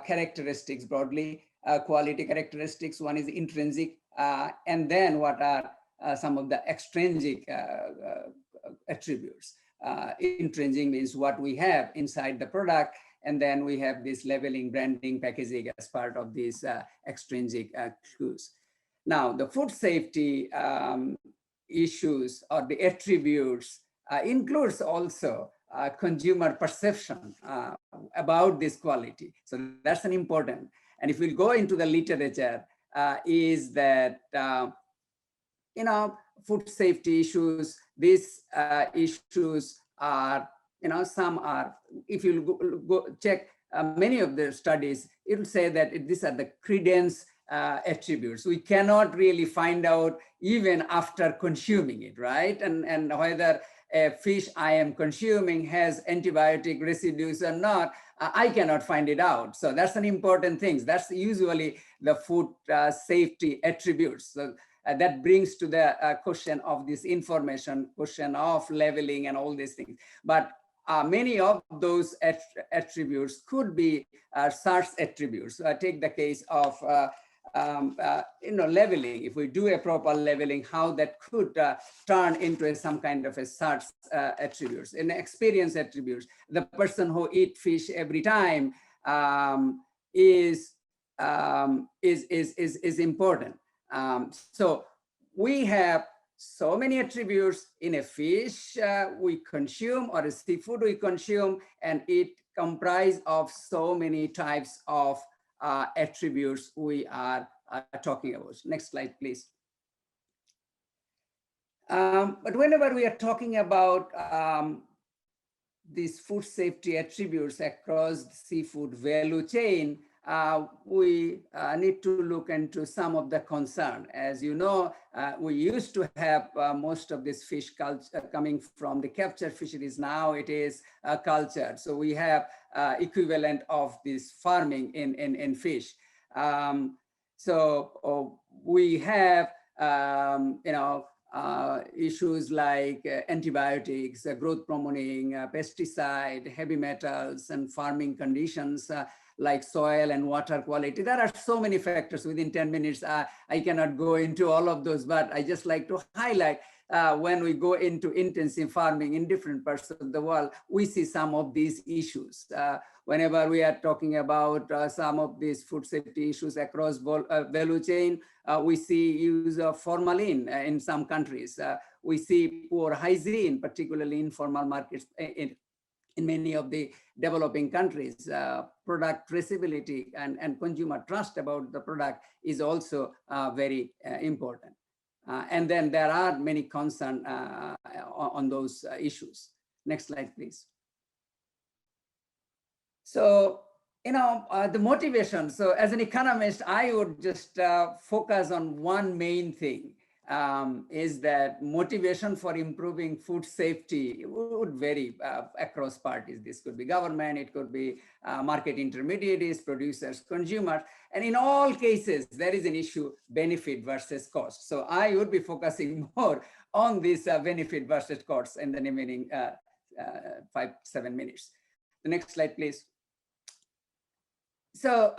characteristics broadly, quality characteristics. One is intrinsic, and then what are some of the extrinsic attributes. Intrinsic means what we have inside the product, and then we have this labeling, branding, packaging as part of these extrinsic cues. Now, the food safety issues or the attributes includes also consumer perception about this quality. So that's an important. And if we go into the literature, is that food safety issues, these issues are, some are, if you go check many of the studies, it will say that these are the credence attributes. We cannot really find out even after consuming it, right? And whether a fish I am consuming has antibiotic residues or not, I cannot find it out. So that's an important thing. That's usually the food safety attributes. So that brings to the question of this information, question of labeling and all these things. But many of those attributes could be search attributes. Take the case of labeling. If we do a proper labeling, how that could turn into some kind of a search attributes. And experience attributes. The person who eats fish every time is important. So we have so many attributes in a fish we consume or a seafood we consume, and it comprises of so many types of attributes we are talking about. Next slide, please. But whenever we are talking about these food safety attributes across the seafood value chain, we need to look into some of the concern. As you know, we used to have most of this fish culture coming from the captured fisheries. Now it is cultured. So we have equivalent of this farming in fish. So we have, issues like antibiotics, growth promoting, pesticide, heavy metals, and farming conditions like soil and water quality. There are so many factors. Within 10 minutes, I cannot go into all of those, but I just like to highlight when we go into intensive farming in different parts of the world, we see some of these issues. Whenever we are talking about some of these food safety issues across value chain, we see use of formalin in some countries. We see poor hygiene, particularly in informal markets in many of the developing countries. Product traceability and consumer trust about the product is also very important. And then there are many concerns on those issues. Next slide, please. So, the motivation. So as an economist, I would just focus on one main thing, is that motivation for improving food safety would vary across parties. This could be government, it could be market intermediaries, producers, consumers. And in all cases, there is an issue, benefit versus cost. So I would be focusing more on this benefit versus cost in the remaining 5-7 minutes. The next slide, please. So,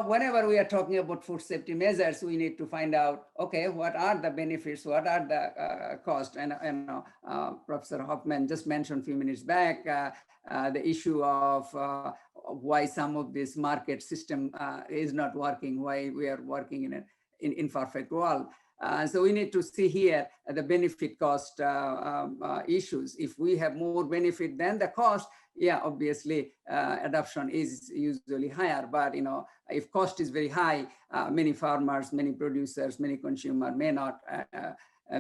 whenever we are talking about food safety measures, we need to find out, okay, what are the benefits, what are the costs? And Professor Hoffman just mentioned a few minutes back, the issue of why some of this market system is not working, why we are working in an imperfect world. So we need to see here the benefit cost issues. If we have more benefit than the cost, yeah, obviously adoption is usually higher. But if cost is very high, many farmers, many producers, many consumers may not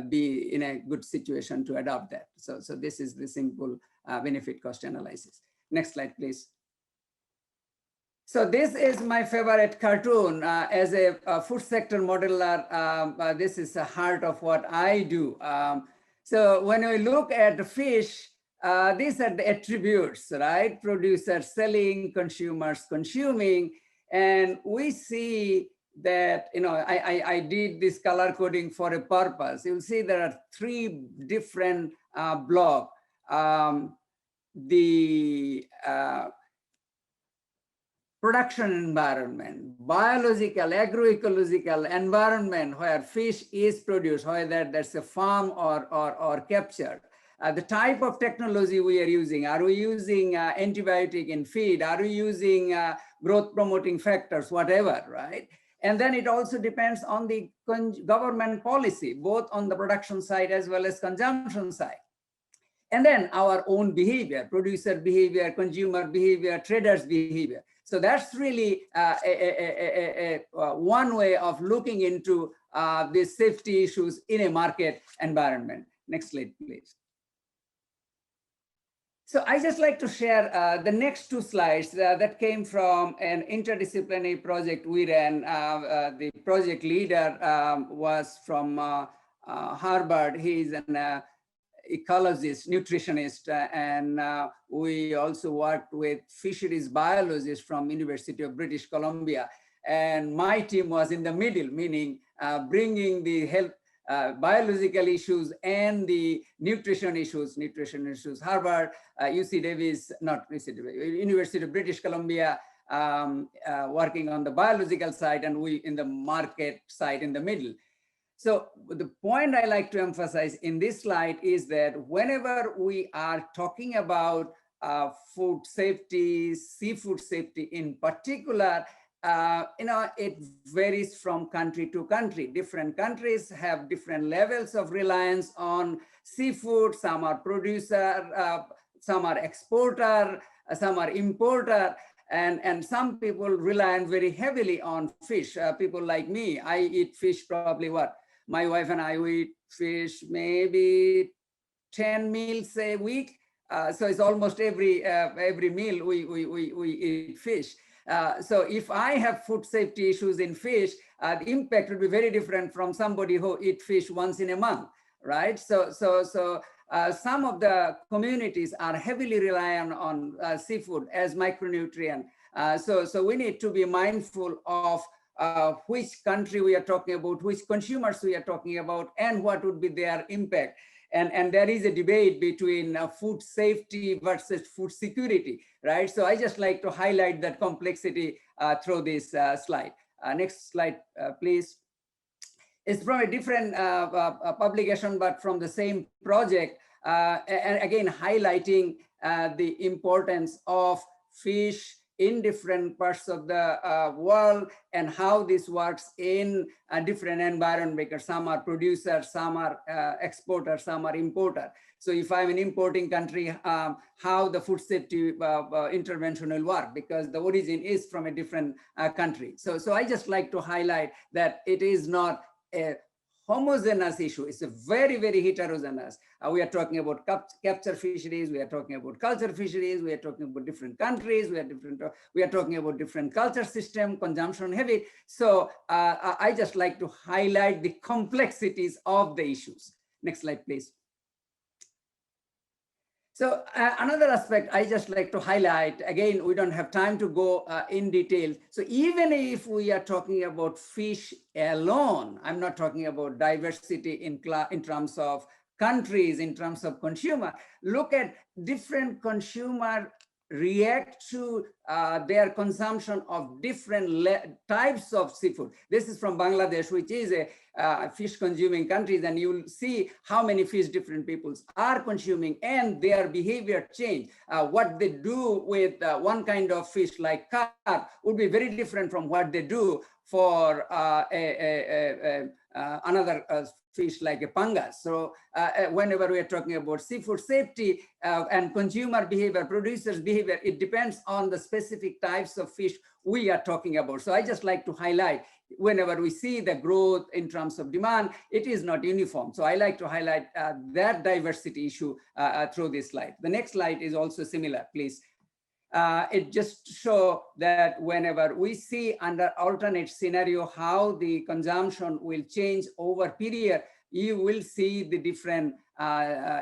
be in a good situation to adopt that. So this is the simple benefit cost analysis. Next slide, please. So this is my favorite cartoon. As a food sector modeler, this is the heart of what I do. So when we look at the fish, these are the attributes, right? Producers selling, consumers consuming. And we see that, I did this color coding for a purpose. You'll see there are 3 different blocks. The production environment, biological, agroecological environment where fish is produced, whether that's a farm or captured. The type of technology we are using. Are we using antibiotic in feed? Are we using growth promoting factors, whatever, right? And then it also depends on the government policy, both on the production side as well as consumption side. And then our own behavior, producer behavior, consumer behavior, traders behavior. So that's really one way of looking into the safety issues in a market environment. Next slide, please. So I just like to share the next 2 slides that came from an interdisciplinary project we ran. The project leader was from Harvard. He's an ecologist, nutritionist, and we also worked with fisheries biologists from University of British Columbia. And my team was in the middle, meaning bringing the health, biological issues and the nutrition issues. Harvard, UC Davis, not UC Davis, University of British Columbia, working on the biological side, and we in the market side in the middle. So the point I like to emphasize in this slide is that whenever we are talking about food safety, seafood safety in particular, it varies from country to country. Different countries have different levels of reliance on seafood. Some are producer, some are exporter, some are importer. And some people rely very heavily on fish. People like me, I eat fish probably what? My wife and I, we eat fish maybe 10 meals a week. So it's almost every meal we eat fish. So if I have food safety issues in fish, the impact would be very different from somebody who eats fish once in a month, right? So some of the communities are heavily reliant on seafood as micronutrient. So we need to be mindful of which country we are talking about, which consumers we are talking about, and what would be their impact. And there is a debate between food safety versus food security, right? So I just like to highlight that complexity through this slide. Next slide, please. It's from a different publication, but from the same project. And again, highlighting the importance of fish in different parts of the world and how this works in a different environment, because some are producers, some are exporters, some are importer. So if I'm an importing country, how the food safety intervention will work, because the origin is from a different country. So I just like to highlight that it is not a homogeneous issue. It's a very, very heterogeneous. We are talking about capture fisheries. We are talking about culture fisheries. We are talking about different countries. We are talking about different culture system, consumption habit. So I just like to highlight the complexities of the issues. Next slide, please. So another aspect I just like to highlight, again, we don't have time to go in detail. So even if we are talking about fish alone, I'm not talking about diversity in terms of countries, in terms of consumer, look at different consumer react to their consumption of different types of seafood. This is from Bangladesh, which is a fish consuming country, and you'll see how many fish different peoples are consuming and their behavior change. What they do with one kind of fish like carp would be very different from what they do for another fish like a pangas. So whenever we are talking about seafood safety and consumer behavior, producers behavior, it depends on the specific types of fish we are talking about. So I just like to highlight, whenever we see the growth in terms of demand, it is not uniform. So I like to highlight that diversity issue through this slide. The next slide is also similar, please. It just shows that whenever we see under alternate scenario how the consumption will change over period, you will see the different,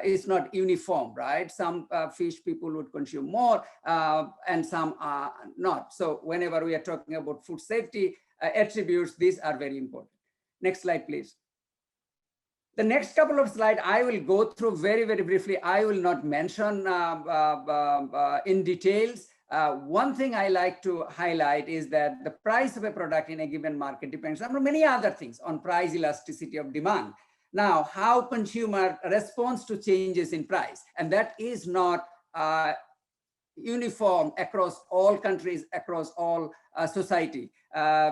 it's not uniform, right? Some fish people would consume more and some are not. So whenever we are talking about food safety attributes, these are very important. Next slide, please. The next couple of slides I will go through very, very briefly. I will not mention in details. One thing I like to highlight is that the price of a product in a given market depends on many other things, on price elasticity of demand. Now, how consumer responds to changes in price, and that is not uniform across all countries, across all society.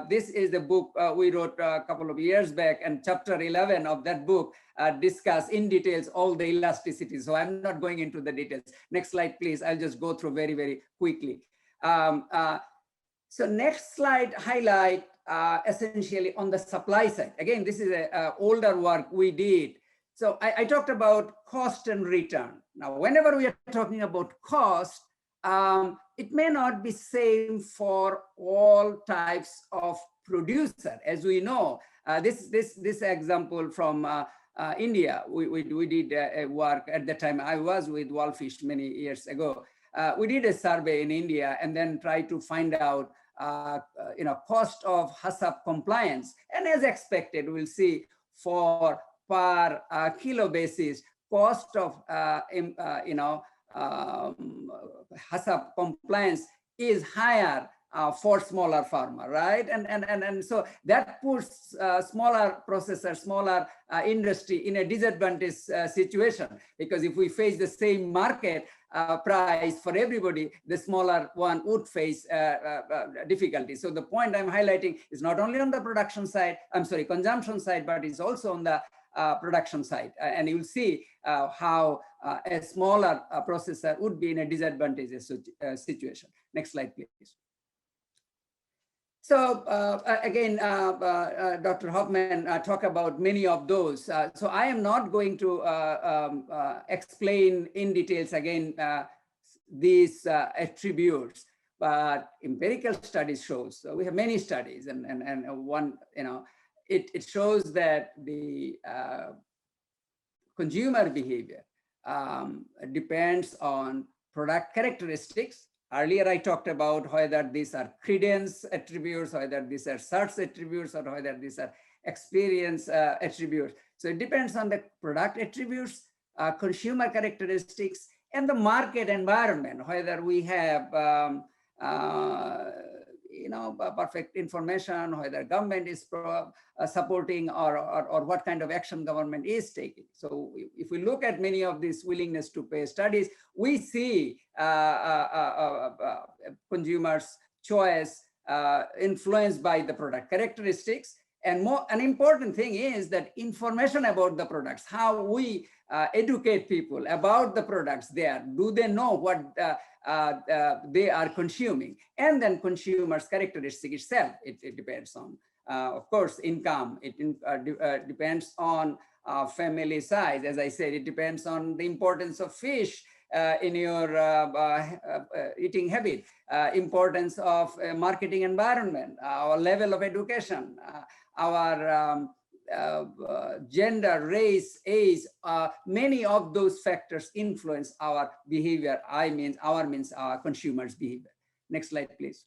This is the book we wrote a couple of years back, and chapter 11 of that book discuss in details all the elasticity. So I'm not going into the details. Next slide, please. I'll just go through very, very quickly. So next slide highlight essentially on the supply side. Again, this is a older work we did. So I talked about cost and return. Now, whenever we are talking about cost, it may not be same for all types of producer. As we know, this example from India, we did a work at the time. I was with Wallfish many years ago. We did a survey in India and then tried to find out cost of HACCP compliance. And as expected, we'll see for per kilo basis, cost of HACCP compliance is higher for smaller farmer, right? And so that puts smaller processor, smaller industry in a disadvantaged situation, because if we face the same market price for everybody, the smaller one would face difficulty. So the point I'm highlighting is not only on the production side, consumption side, but it's also on the production side. And you'll see how a smaller processor would be in a disadvantageous situation. Next slide, please. So again, Dr. Hoffman talked about many of those. So I am not going to explain in details again these attributes, but empirical studies shows. So we have many studies, and one, it shows that the consumer behavior depends on product characteristics. Earlier, I talked about whether these are credence attributes, whether these are search attributes, or whether these are experience attributes. So it depends on the product attributes, consumer characteristics, and the market environment, whether we have perfect information, whether government is supporting or what kind of action government is taking. So if we look at many of these willingness to pay studies, we see consumers' choice influenced by the product characteristics. And an important thing is that information about the products, how we educate people about the products there. Do they know what they are consuming? And then consumers' characteristic itself, it depends on, of course, income. It depends on family size. As I said, it depends on the importance of fish in your eating habit, importance of marketing environment, our level of education, our gender, race, age, many of those factors influence our behavior. Our consumers' behavior. Next slide, please.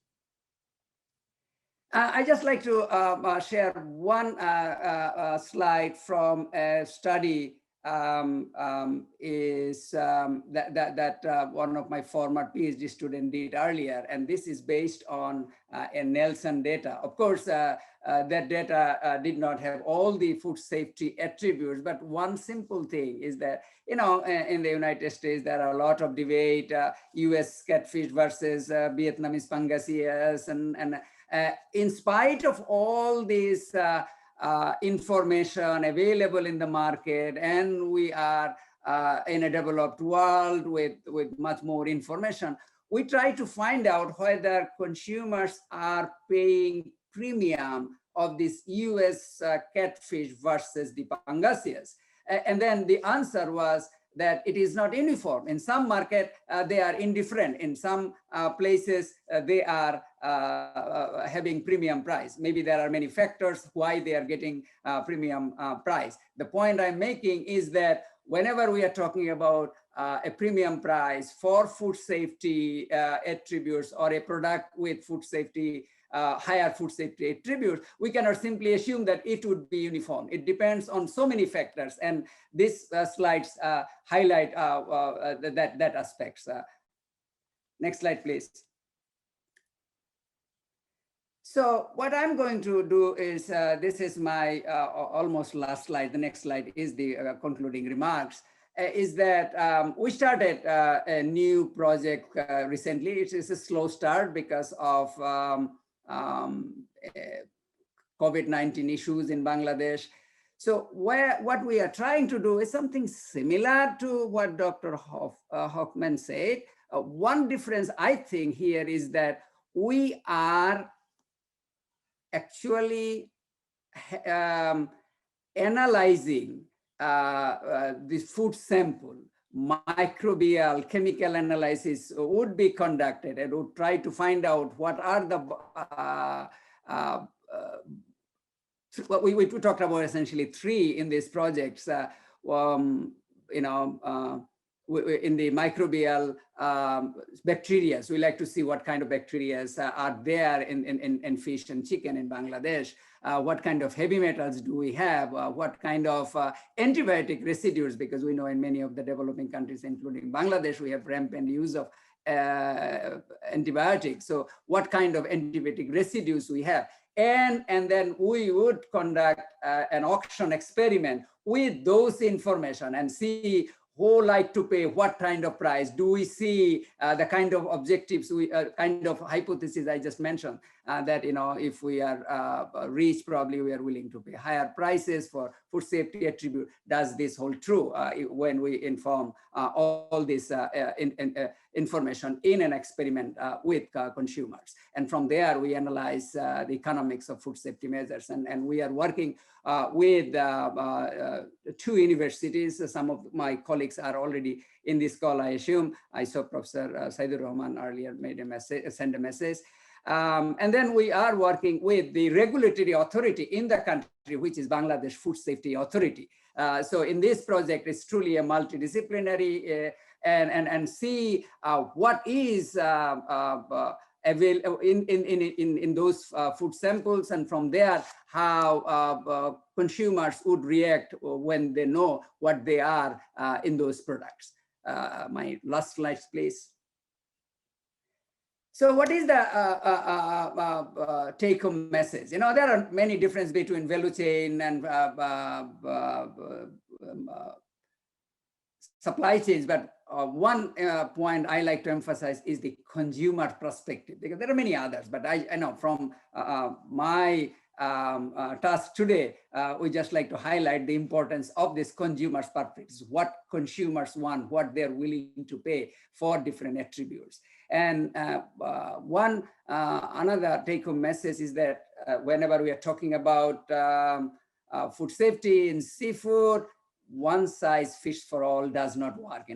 I just like to share one slide from a study that one of my former PhD students did earlier, and this is based on a Nielsen data. Of course, that data did not have all the food safety attributes, but one simple thing is that, in the United States, there are a lot of debate, US catfish versus Vietnamese pangasius, and in spite of all these information available in the market, and we are in a developed world with much more information, we try to find out whether consumers are paying premium of this US catfish versus the Pangasius. And then the answer was that it is not uniform. In some market, they are indifferent. In some places, they are having premium price. Maybe there are many factors why they are getting premium price. The point I'm making is that whenever we are talking about a premium price for food safety attributes, or a product with food safety, higher food safety attributes, we cannot simply assume that it would be uniform. It depends on so many factors, and these slides highlight that aspects. Next slide, please. So what I'm going to do is, this is my almost last slide. The next slide is the concluding remarks. Is that we started a new project recently. It is a slow start because of COVID-19 issues in Bangladesh. So what we are trying to do is something similar to what Dr. Hoffman said. One difference I think here is that we are actually analyzing this food sample. Microbial chemical analysis would be conducted and would try to find out what are the what we talked about essentially 3 in these projects. In the microbial bacteria, so we like to see what kind of bacteria are there in fish and chicken in Bangladesh. What kind of heavy metals do we have? What kind of antibiotic residues? Because we know in many of the developing countries, including Bangladesh, we have rampant use of antibiotics. So what kind of antibiotic residues we have? And then we would conduct an auction experiment with those information and see who like to pay what kind of price. Do we see the kind of objectives, kind of hypothesis I just mentioned, that if we are rich, probably we are willing to pay higher prices for food safety attribute. Does this hold true when we inform all this information in an experiment with consumers? And from there, we analyze the economics of food safety measures. And we are working with 2 universities. Some of my colleagues are already in this call, I assume. I saw Professor Saidur Rahman earlier send a message. And then we are working with the regulatory authority in the country, which is Bangladesh Food Safety Authority. So in this project, it's truly a multidisciplinary and see what is available in those food samples, and from there how consumers would react when they know what they are in those products. My last slides, please. So what is the take-home message? There are many differences between value chain and supply chains, but one point I like to emphasize is the consumer perspective, because there are many others, but I know from my task today, we just like to highlight the importance of this consumer's perspective, what consumers want, what they're willing to pay for different attributes. And another take-home message is that whenever we are talking about food safety in seafood, one size fits for all does not work.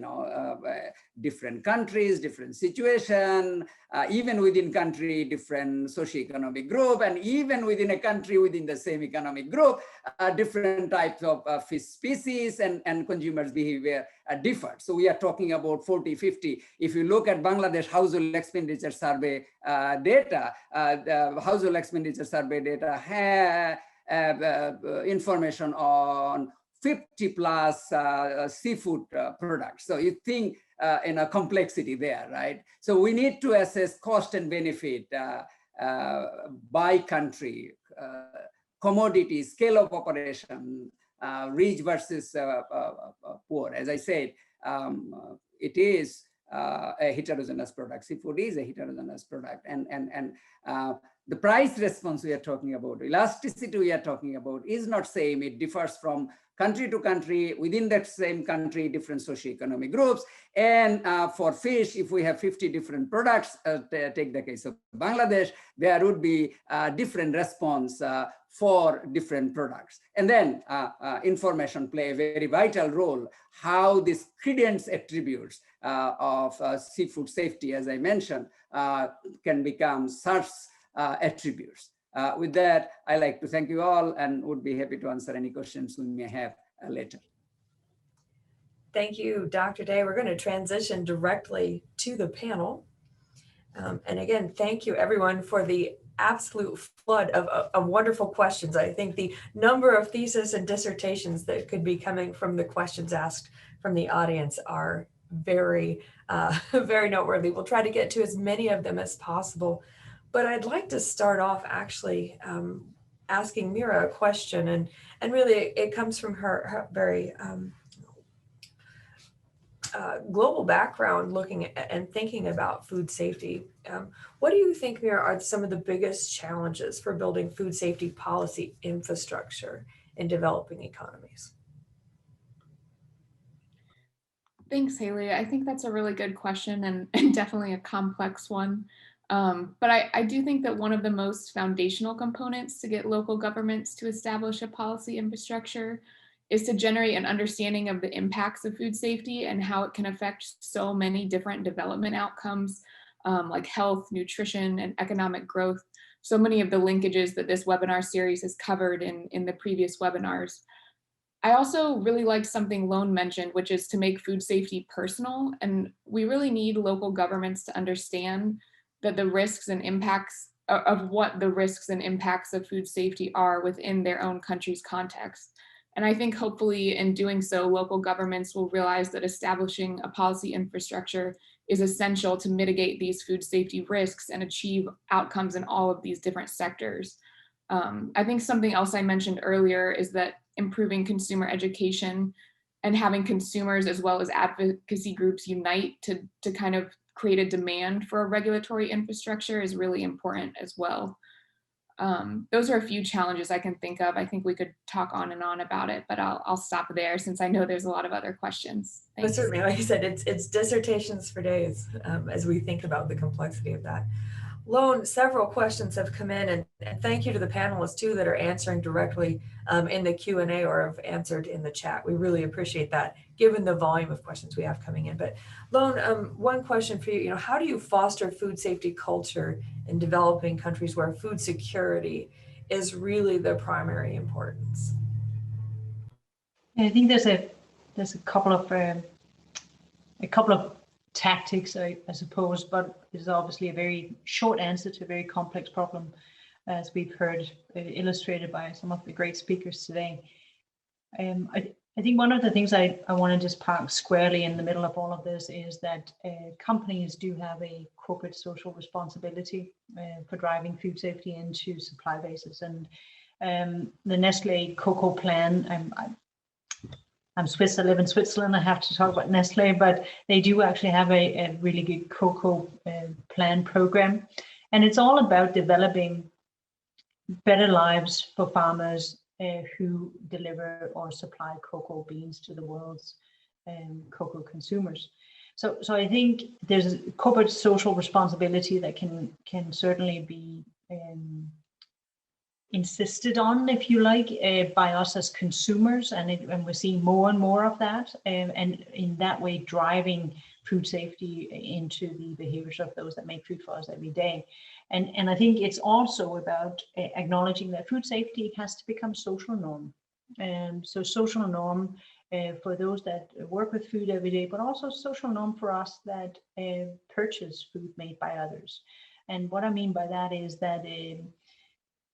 Different countries, different situation, even within country, different socioeconomic group, and even within a country within the same economic group, different types of fish species and consumers' behavior differ. So we are talking about 40, 50. If you look at Bangladesh household expenditure survey data, the household expenditure survey data have information on 50 plus seafood products. So you think in a complexity there, right? So we need to assess cost and benefit by country, commodity, scale of operation, rich versus poor. As I said, it is a heterogeneous product. Seafood is a heterogeneous product, and the price response we are talking about, elasticity we are talking about, is not same. It differs from country to country, within that same country, different socioeconomic groups. And for fish, if we have 50 different products, take the case of Bangladesh, there would be different response for different products. And then information play a very vital role, how these credence attributes of seafood safety, as I mentioned, can become such attributes. With that, I like to thank you all and would be happy to answer any questions we may have later. Thank you, Dr. Day. We're going to transition directly to the panel. And again, thank you everyone for the absolute flood of wonderful questions. I think the number of thesis and dissertations that could be coming from the questions asked from the audience are very, very noteworthy. We'll try to get to as many of them as possible. But I'd like to start off actually asking Mira a question, and really it comes from her very global background looking at and thinking about food safety. What do you think, Mira, are some of the biggest challenges for building food safety policy infrastructure in developing economies? Thanks, Haley. I think that's a really good question and definitely a complex one. But I do think that one of the most foundational components to get local governments to establish a policy infrastructure is to generate an understanding of the impacts of food safety and how it can affect so many different development outcomes, like health, nutrition, and economic growth. So many of the linkages that this webinar series has covered in the previous webinars. I also really liked something Lone mentioned, which is to make food safety personal. And we really need local governments to understand that the risks and impacts of what the risks and impacts of food safety are within their own country's context. And I think hopefully in doing so, local governments will realize that establishing a policy infrastructure is essential to mitigate these food safety risks and achieve outcomes in all of these different sectors. I think something else I mentioned earlier is that improving consumer education and having consumers as well as advocacy groups unite to kind of create a demand for a regulatory infrastructure is really important as well. Those are a few challenges I can think of. I think we could talk on and on about it, but I'll stop there since I know there's a lot of other questions. Thanks. But certainly, like you said, it's dissertations for days as we think about the complexity of that. Lone, several questions have come in, and thank you to the panelists too that are answering directly in the Q&A or have answered in the chat. We really appreciate that given the volume of questions we have coming in. But Lone, one question for you, how do you foster food safety culture in developing countries where food security is really the primary importance? I think there's a couple of tactics, I suppose, but it's obviously a very short answer to a very complex problem, as we've heard illustrated by some of the great speakers today. I think one of the things I want to just park squarely in the middle of all of this is that companies do have a corporate social responsibility for driving food safety into supply bases. And the Nestle cocoa plan, I'm Swiss, I live in Switzerland, I have to talk about Nestle, but they do actually have a really good cocoa plan program. And it's all about developing better lives for farmers who deliver or supply cocoa beans to the world's cocoa consumers. So I think there's a corporate social responsibility that can certainly be insisted on, if you like, by us as consumers, and we're seeing more and more of that, and in that way driving food safety into the behaviors of those that make food for us every day. And I think it's also about acknowledging that food safety has to become social norm. So social norm for those that work with food every day, but also social norm for us that purchase food made by others. And what I mean by that is that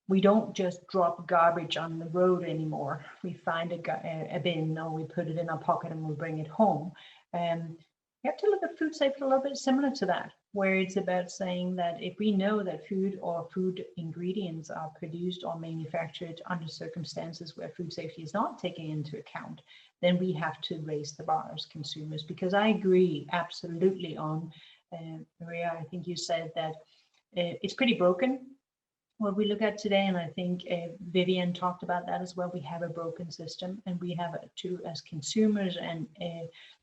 we don't just drop garbage on the road anymore. We find a bin, or we put it in our pocket and we bring it home. You have to look at food safety a little bit similar to that, where it's about saying that if we know that food or food ingredients are produced or manufactured under circumstances where food safety is not taken into account, then we have to raise the bar as consumers. Because I agree absolutely on, Maria, I think you said that it's pretty broken what we look at today, and I think Vivian talked about that as well. We have a broken system, and we have to, as consumers, and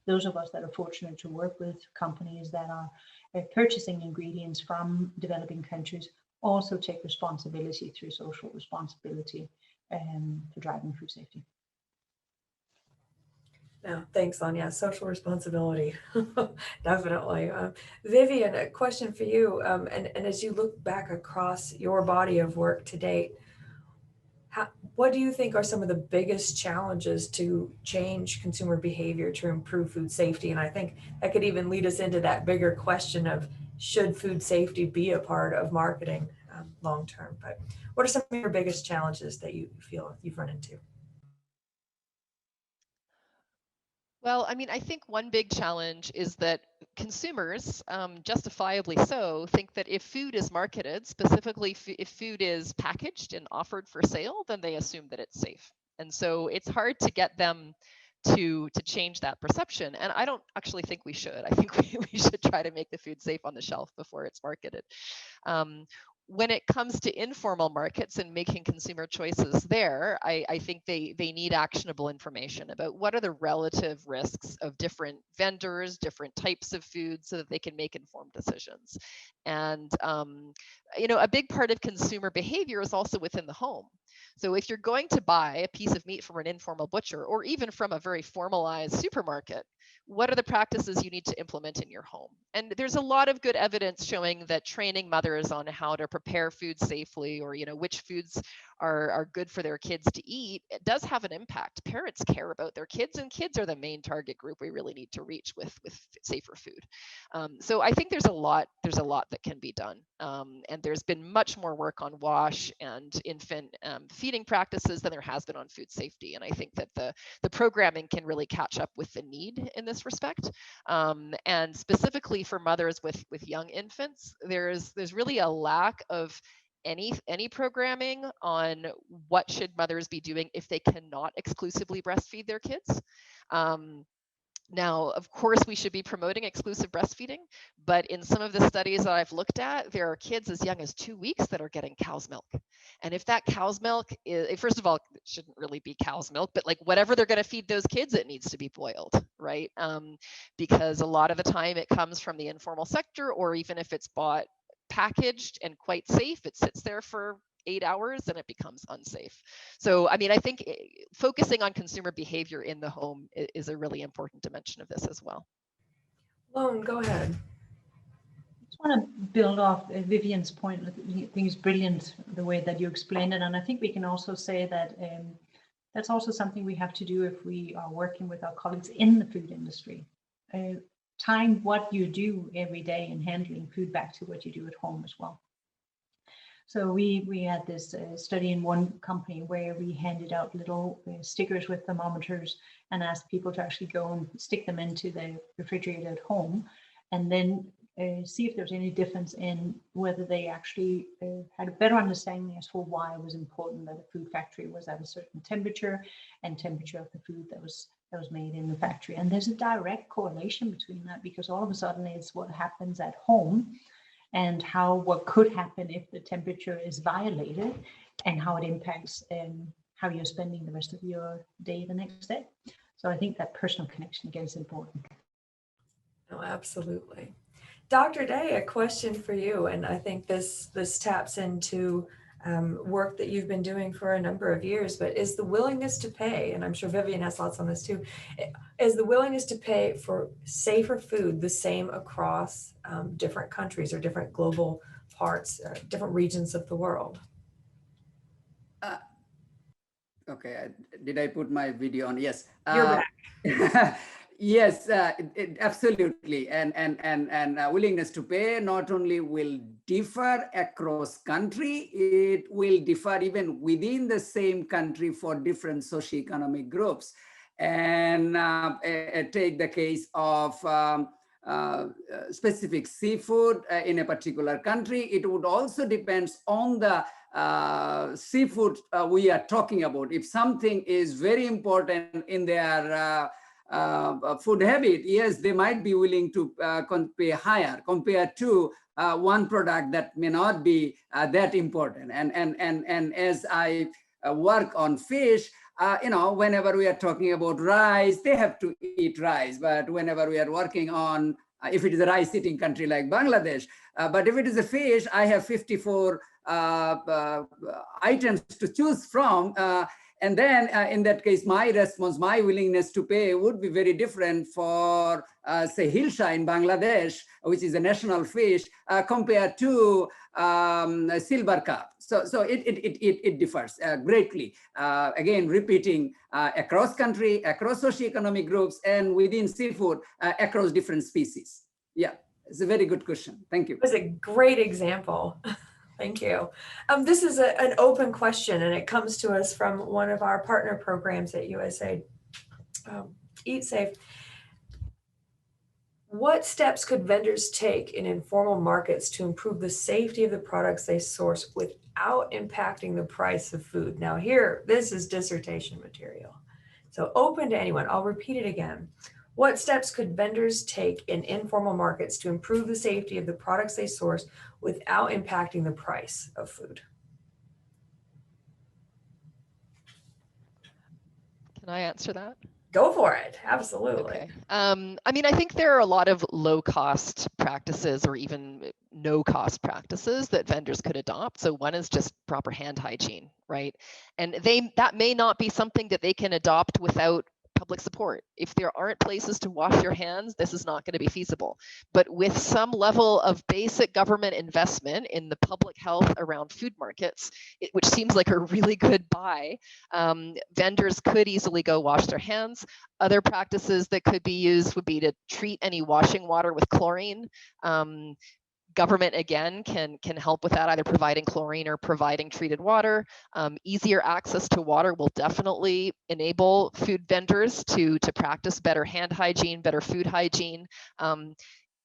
those of us that are fortunate to work with companies that are purchasing ingredients from developing countries, also take responsibility through social responsibility for driving food safety. No, thanks, Anya. Social responsibility, definitely. Vivian, a question for you. And as you look back across your body of work to date, what do you think are some of the biggest challenges to change consumer behavior to improve food safety? And I think that could even lead us into that bigger question of, should food safety be a part of marketing long term? But what are some of your biggest challenges that you feel you've run into? Well, I mean, I think one big challenge is that consumers, justifiably so, think that if food is marketed, specifically if food is packaged and offered for sale, then they assume that it's safe. And so it's hard to get them to change that perception. And I don't actually think we should. I think we should try to make the food safe on the shelf before it's marketed. When it comes to informal markets and making consumer choices there, I think they need actionable information about what are the relative risks of different vendors, different types of foods, so that they can make informed decisions. And you know, a big part of consumer behavior is also within the home. So if you're going to buy a piece of meat from an informal butcher, or even from a very formalized supermarket, what are the practices you need to implement in your home? And there's a lot of good evidence showing that training mothers on how to prepare food safely, or, you know, which foods are good for their kids to eat, it does have an impact. Parents care about their kids, and kids are the main target group we really need to reach with safer food. So I think there's a lot that can be done. And there's been much more work on wash and infant feeding practices than there has been on food safety. And I think that the programming can really catch up with the need in this respect. And specifically for mothers with young infants, there's really a lack of any programming on what should mothers be doing if they cannot exclusively breastfeed their kids. Now, of course, we should be promoting exclusive breastfeeding, but in some of the studies that I've looked at, there are kids as young as 2 weeks that are getting cow's milk. And if that cow's milk is, first of all, it shouldn't really be cow's milk, but like whatever they're going to feed those kids, it needs to be boiled, right? Because a lot of the time it comes from the informal sector, or even if it's bought packaged and quite safe, it sits there for 8 hours and it becomes unsafe. So, I mean, I think focusing on consumer behavior in the home is a really important dimension of this as well. Lone, go ahead. I just want to build off Vivian's point. I think it's brilliant the way that you explained it. And I think we can also say that that's also something we have to do if we are working with our colleagues in the food industry. Tying what you do every day and handling food back to what you do at home as well. So we had this study in one company where we handed out little stickers with thermometers and asked people to actually go and stick them into the refrigerator at home, and then see if there's any difference in whether they actually had a better understanding as for why it was important that a food factory was at a certain temperature and temperature of the food that was made in the factory. And there's a direct correlation between that, because all of a sudden it's what happens at home and what could happen if the temperature is violated, and how it impacts how you're spending the rest of your day the next day. So I think that personal connection again is important. Oh, absolutely. Dr. Day, a question for you, and I think this taps into work that you've been doing for a number of years, but is the willingness to pay, and I'm sure Vivian has thoughts on this too, is the willingness to pay for safer food the same across different countries or different global parts, different regions of the world? Okay, did I put my video on? Yes. You're back. Yes, absolutely. And willingness to pay not only will differ across country, it will differ even within the same country for different socioeconomic groups. And take the case of specific seafood in a particular country. It would also depend on the seafood we are talking about. If something is very important in their food habit, yes, they might be willing to pay higher compared to one product that may not be that important. And as I work on fish, whenever we are talking about rice, they have to eat rice. But whenever we are working on, if it is a rice-eating country like Bangladesh, but if it is a fish, I have 54 items to choose from. And then in that case, my response, my willingness to pay would be very different for, say, Hilsha in Bangladesh, which is a national fish, compared to silver carp. So it differs greatly. Again, repeating across country, across socioeconomic groups, and within seafood, across different species. Yeah, it's a very good question. Thank you. It was a great example. Thank you. This is an open question, and it comes to us from one of our partner programs at Usaid, Eat Safe. What steps could vendors take in informal markets to improve the safety of the products they source without impacting the price of food? Now here, this is dissertation material. So open to anyone. I'll repeat it again. What steps could vendors take in informal markets to improve the safety of the products they source without impacting the price of food? Can I answer that? Go for it. Absolutely. Okay. I mean, I think there are a lot of low-cost practices or even no-cost practices that vendors could adopt. So one is just proper hand hygiene, right? And that may not be something that they can adopt without public support. If there aren't places to wash your hands, this is not going to be feasible. But with some level of basic government investment in the public health around food markets, which seems like a really good buy, vendors could easily go wash their hands. Other practices that could be used would be to treat any washing water with chlorine. Government, again, can help with that, either providing chlorine or providing treated water. Easier access to water will definitely enable food vendors to practice better hand hygiene, better food hygiene,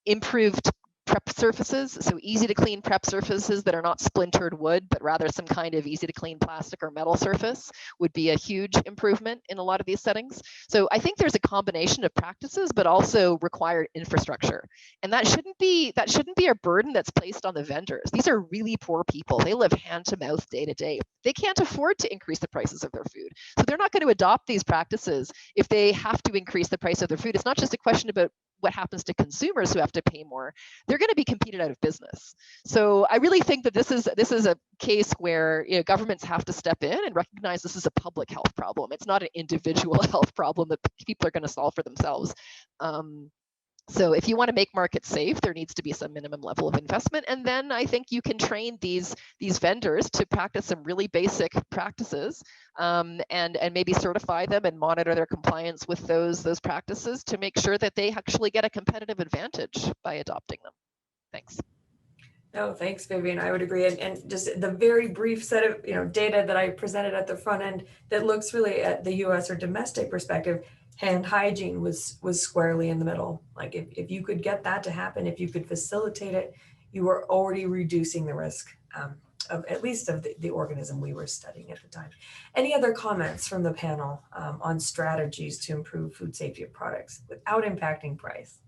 improved prep surfaces, so easy to clean prep surfaces that are not splintered wood, but rather some kind of easy to clean plastic or metal surface would be a huge improvement in a lot of these settings. So I think there's a combination of practices, but also required infrastructure. And that shouldn't be a burden that's placed on the vendors. These are really poor people. They live hand to mouth day to day. They can't afford to increase the prices of their food. So they're not going to adopt these practices if they have to increase the price of their food. It's not just a question about what happens to consumers who have to pay more. They're going to be competed out of business. So I really think that this is a case where governments have to step in and recognize this is a public health problem. It's not an individual health problem that people are going to solve for themselves. So if you want to make markets safe, there needs to be some minimum level of investment. And then I think you can train these vendors to practice some really basic practices and maybe certify them and monitor their compliance with those practices to make sure that they actually get a competitive advantage by adopting them. Thanks. No, thanks, Vivian. I would agree. And just the very brief set of data that I presented at the front end that looks really at the US or domestic perspective, hand hygiene was squarely in the middle. Like if you could get that to happen, if you could facilitate it, you were already reducing the risk of at least of the organism we were studying at the time. Any other comments from the panel on strategies to improve food safety of products without impacting price?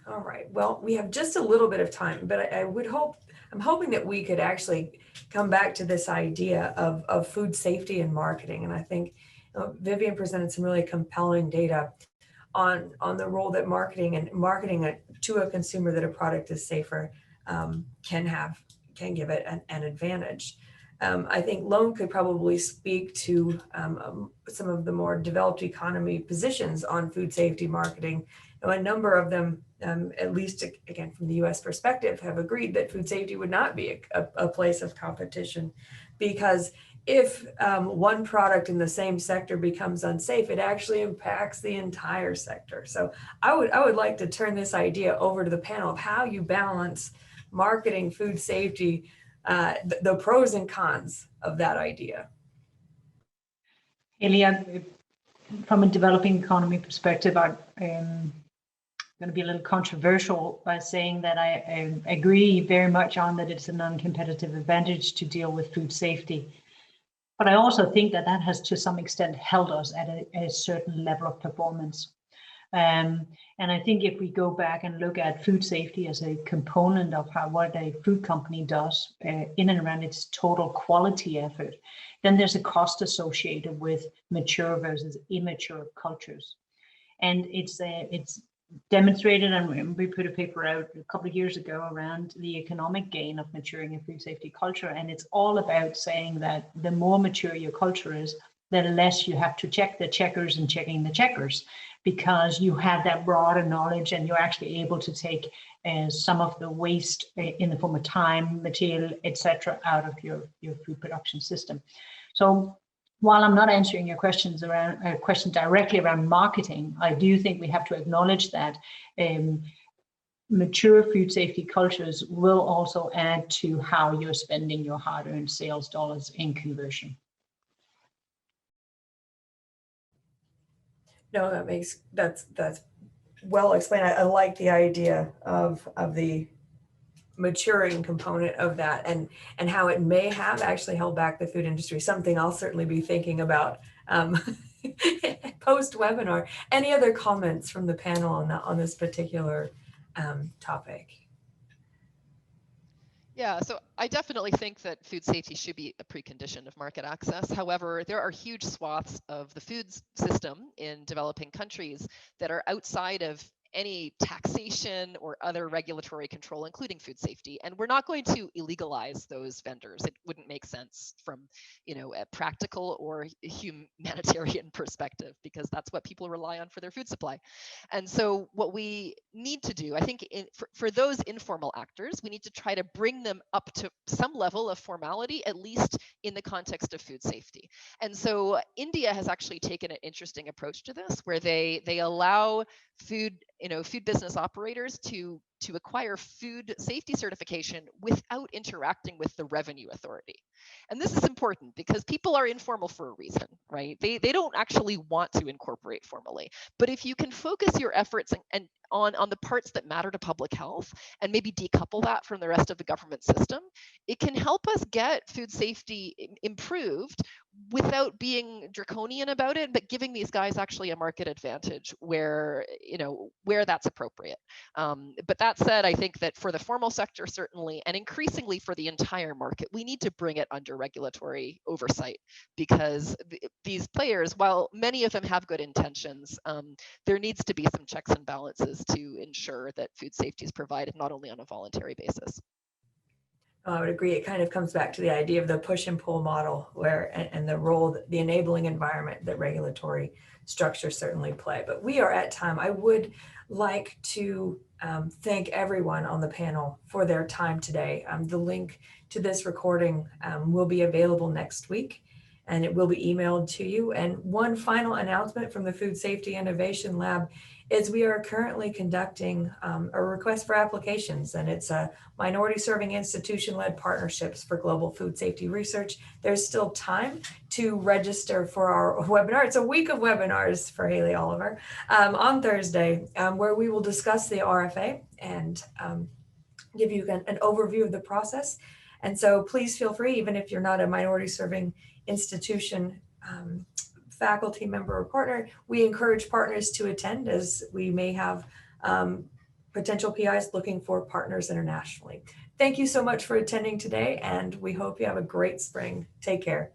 All right, well, we have just a little bit of time, but I'm hoping that we could actually come back to this idea of food safety and marketing. And I think Vivian presented some really compelling data on the role that marketing to a consumer that a product is safer can give it an advantage. I think Lone could probably speak to some of the more developed economy positions on food safety marketing. A number of them, at least again from the US perspective, have agreed that food safety would not be a place of competition, because if one product in the same sector becomes unsafe, it actually impacts the entire sector. So I would like to turn this idea over to the panel of how you balance marketing, food safety, the pros and cons of that idea. Elia, from a developing economy perspective, going to be a little controversial by saying that I agree very much on that it's a non-competitive advantage to deal with food safety. But I also think that that has to some extent held us at a certain level of performance. And I think if we go back and look at food safety as a component of what a food company does in and around its total quality effort, then there's a cost associated with mature versus immature cultures. And it's demonstrated, and we put a paper out a couple of years ago around the economic gain of maturing a food safety culture. And it's all about saying that the more mature your culture is, the less you have to check the checkers and checking the checkers, because you have that broader knowledge and you're actually able to take some of the waste in the form of time, material, etc., out of your food production system. So while I'm not answering your questions around question directly around marketing, I do think we have to acknowledge that mature food safety cultures will also add to how you're spending your hard-earned sales dollars in conversion. No, that's well explained. I like the idea of the maturing component of that, and how it may have actually held back the food industry. Something I'll certainly be thinking about post webinar. Any other comments from the panel on this particular topic? Yeah, so I definitely think that food safety should be a precondition of market access. However, there are huge swaths of the food system in developing countries that are outside of any taxation or other regulatory control, including food safety. And we're not going to illegalize those vendors. It wouldn't make sense from, a practical or humanitarian perspective, because that's what people rely on for their food supply. And so what we need to do, I think for those informal actors, we need to try to bring them up to some level of formality, at least in the context of food safety. And so India has actually taken an interesting approach to this, where they allow food business operators to acquire food safety certification without interacting with the revenue authority. And this is important because people are informal for a reason, right? They don't actually want to incorporate formally. But if you can focus your efforts and on the parts that matter to public health and maybe decouple that from the rest of the government system, it can help us get food safety improved without being draconian about it, but giving these guys actually a market advantage where that's appropriate. But that said, I think that for the formal sector, certainly, and increasingly for the entire market, we need to bring it under regulatory oversight, because these players, while many of them have good intentions, there needs to be some checks and balances to ensure that food safety is provided not only on a voluntary basis. I would agree. It kind of comes back to the idea of the push and pull model, and the role, the enabling environment that regulatory structures certainly play. But we are at time. I would like to thank everyone on the panel for their time today. The link to this recording will be available next week, and it will be emailed to you. And one final announcement from the Food Safety Innovation Lab is we are currently conducting a request for applications, and it's a minority serving institution-led partnerships for global food safety research. There's still time to register for our webinar. It's a week of webinars for Haley Oliver on Thursday, where we will discuss the RFA and give you an overview of the process. And so please feel free, even if you're not a minority serving institution faculty member or partner, we encourage partners to attend, as we may have potential PIs looking for partners internationally. Thank you so much for attending today, and we hope you have a great spring. Take care.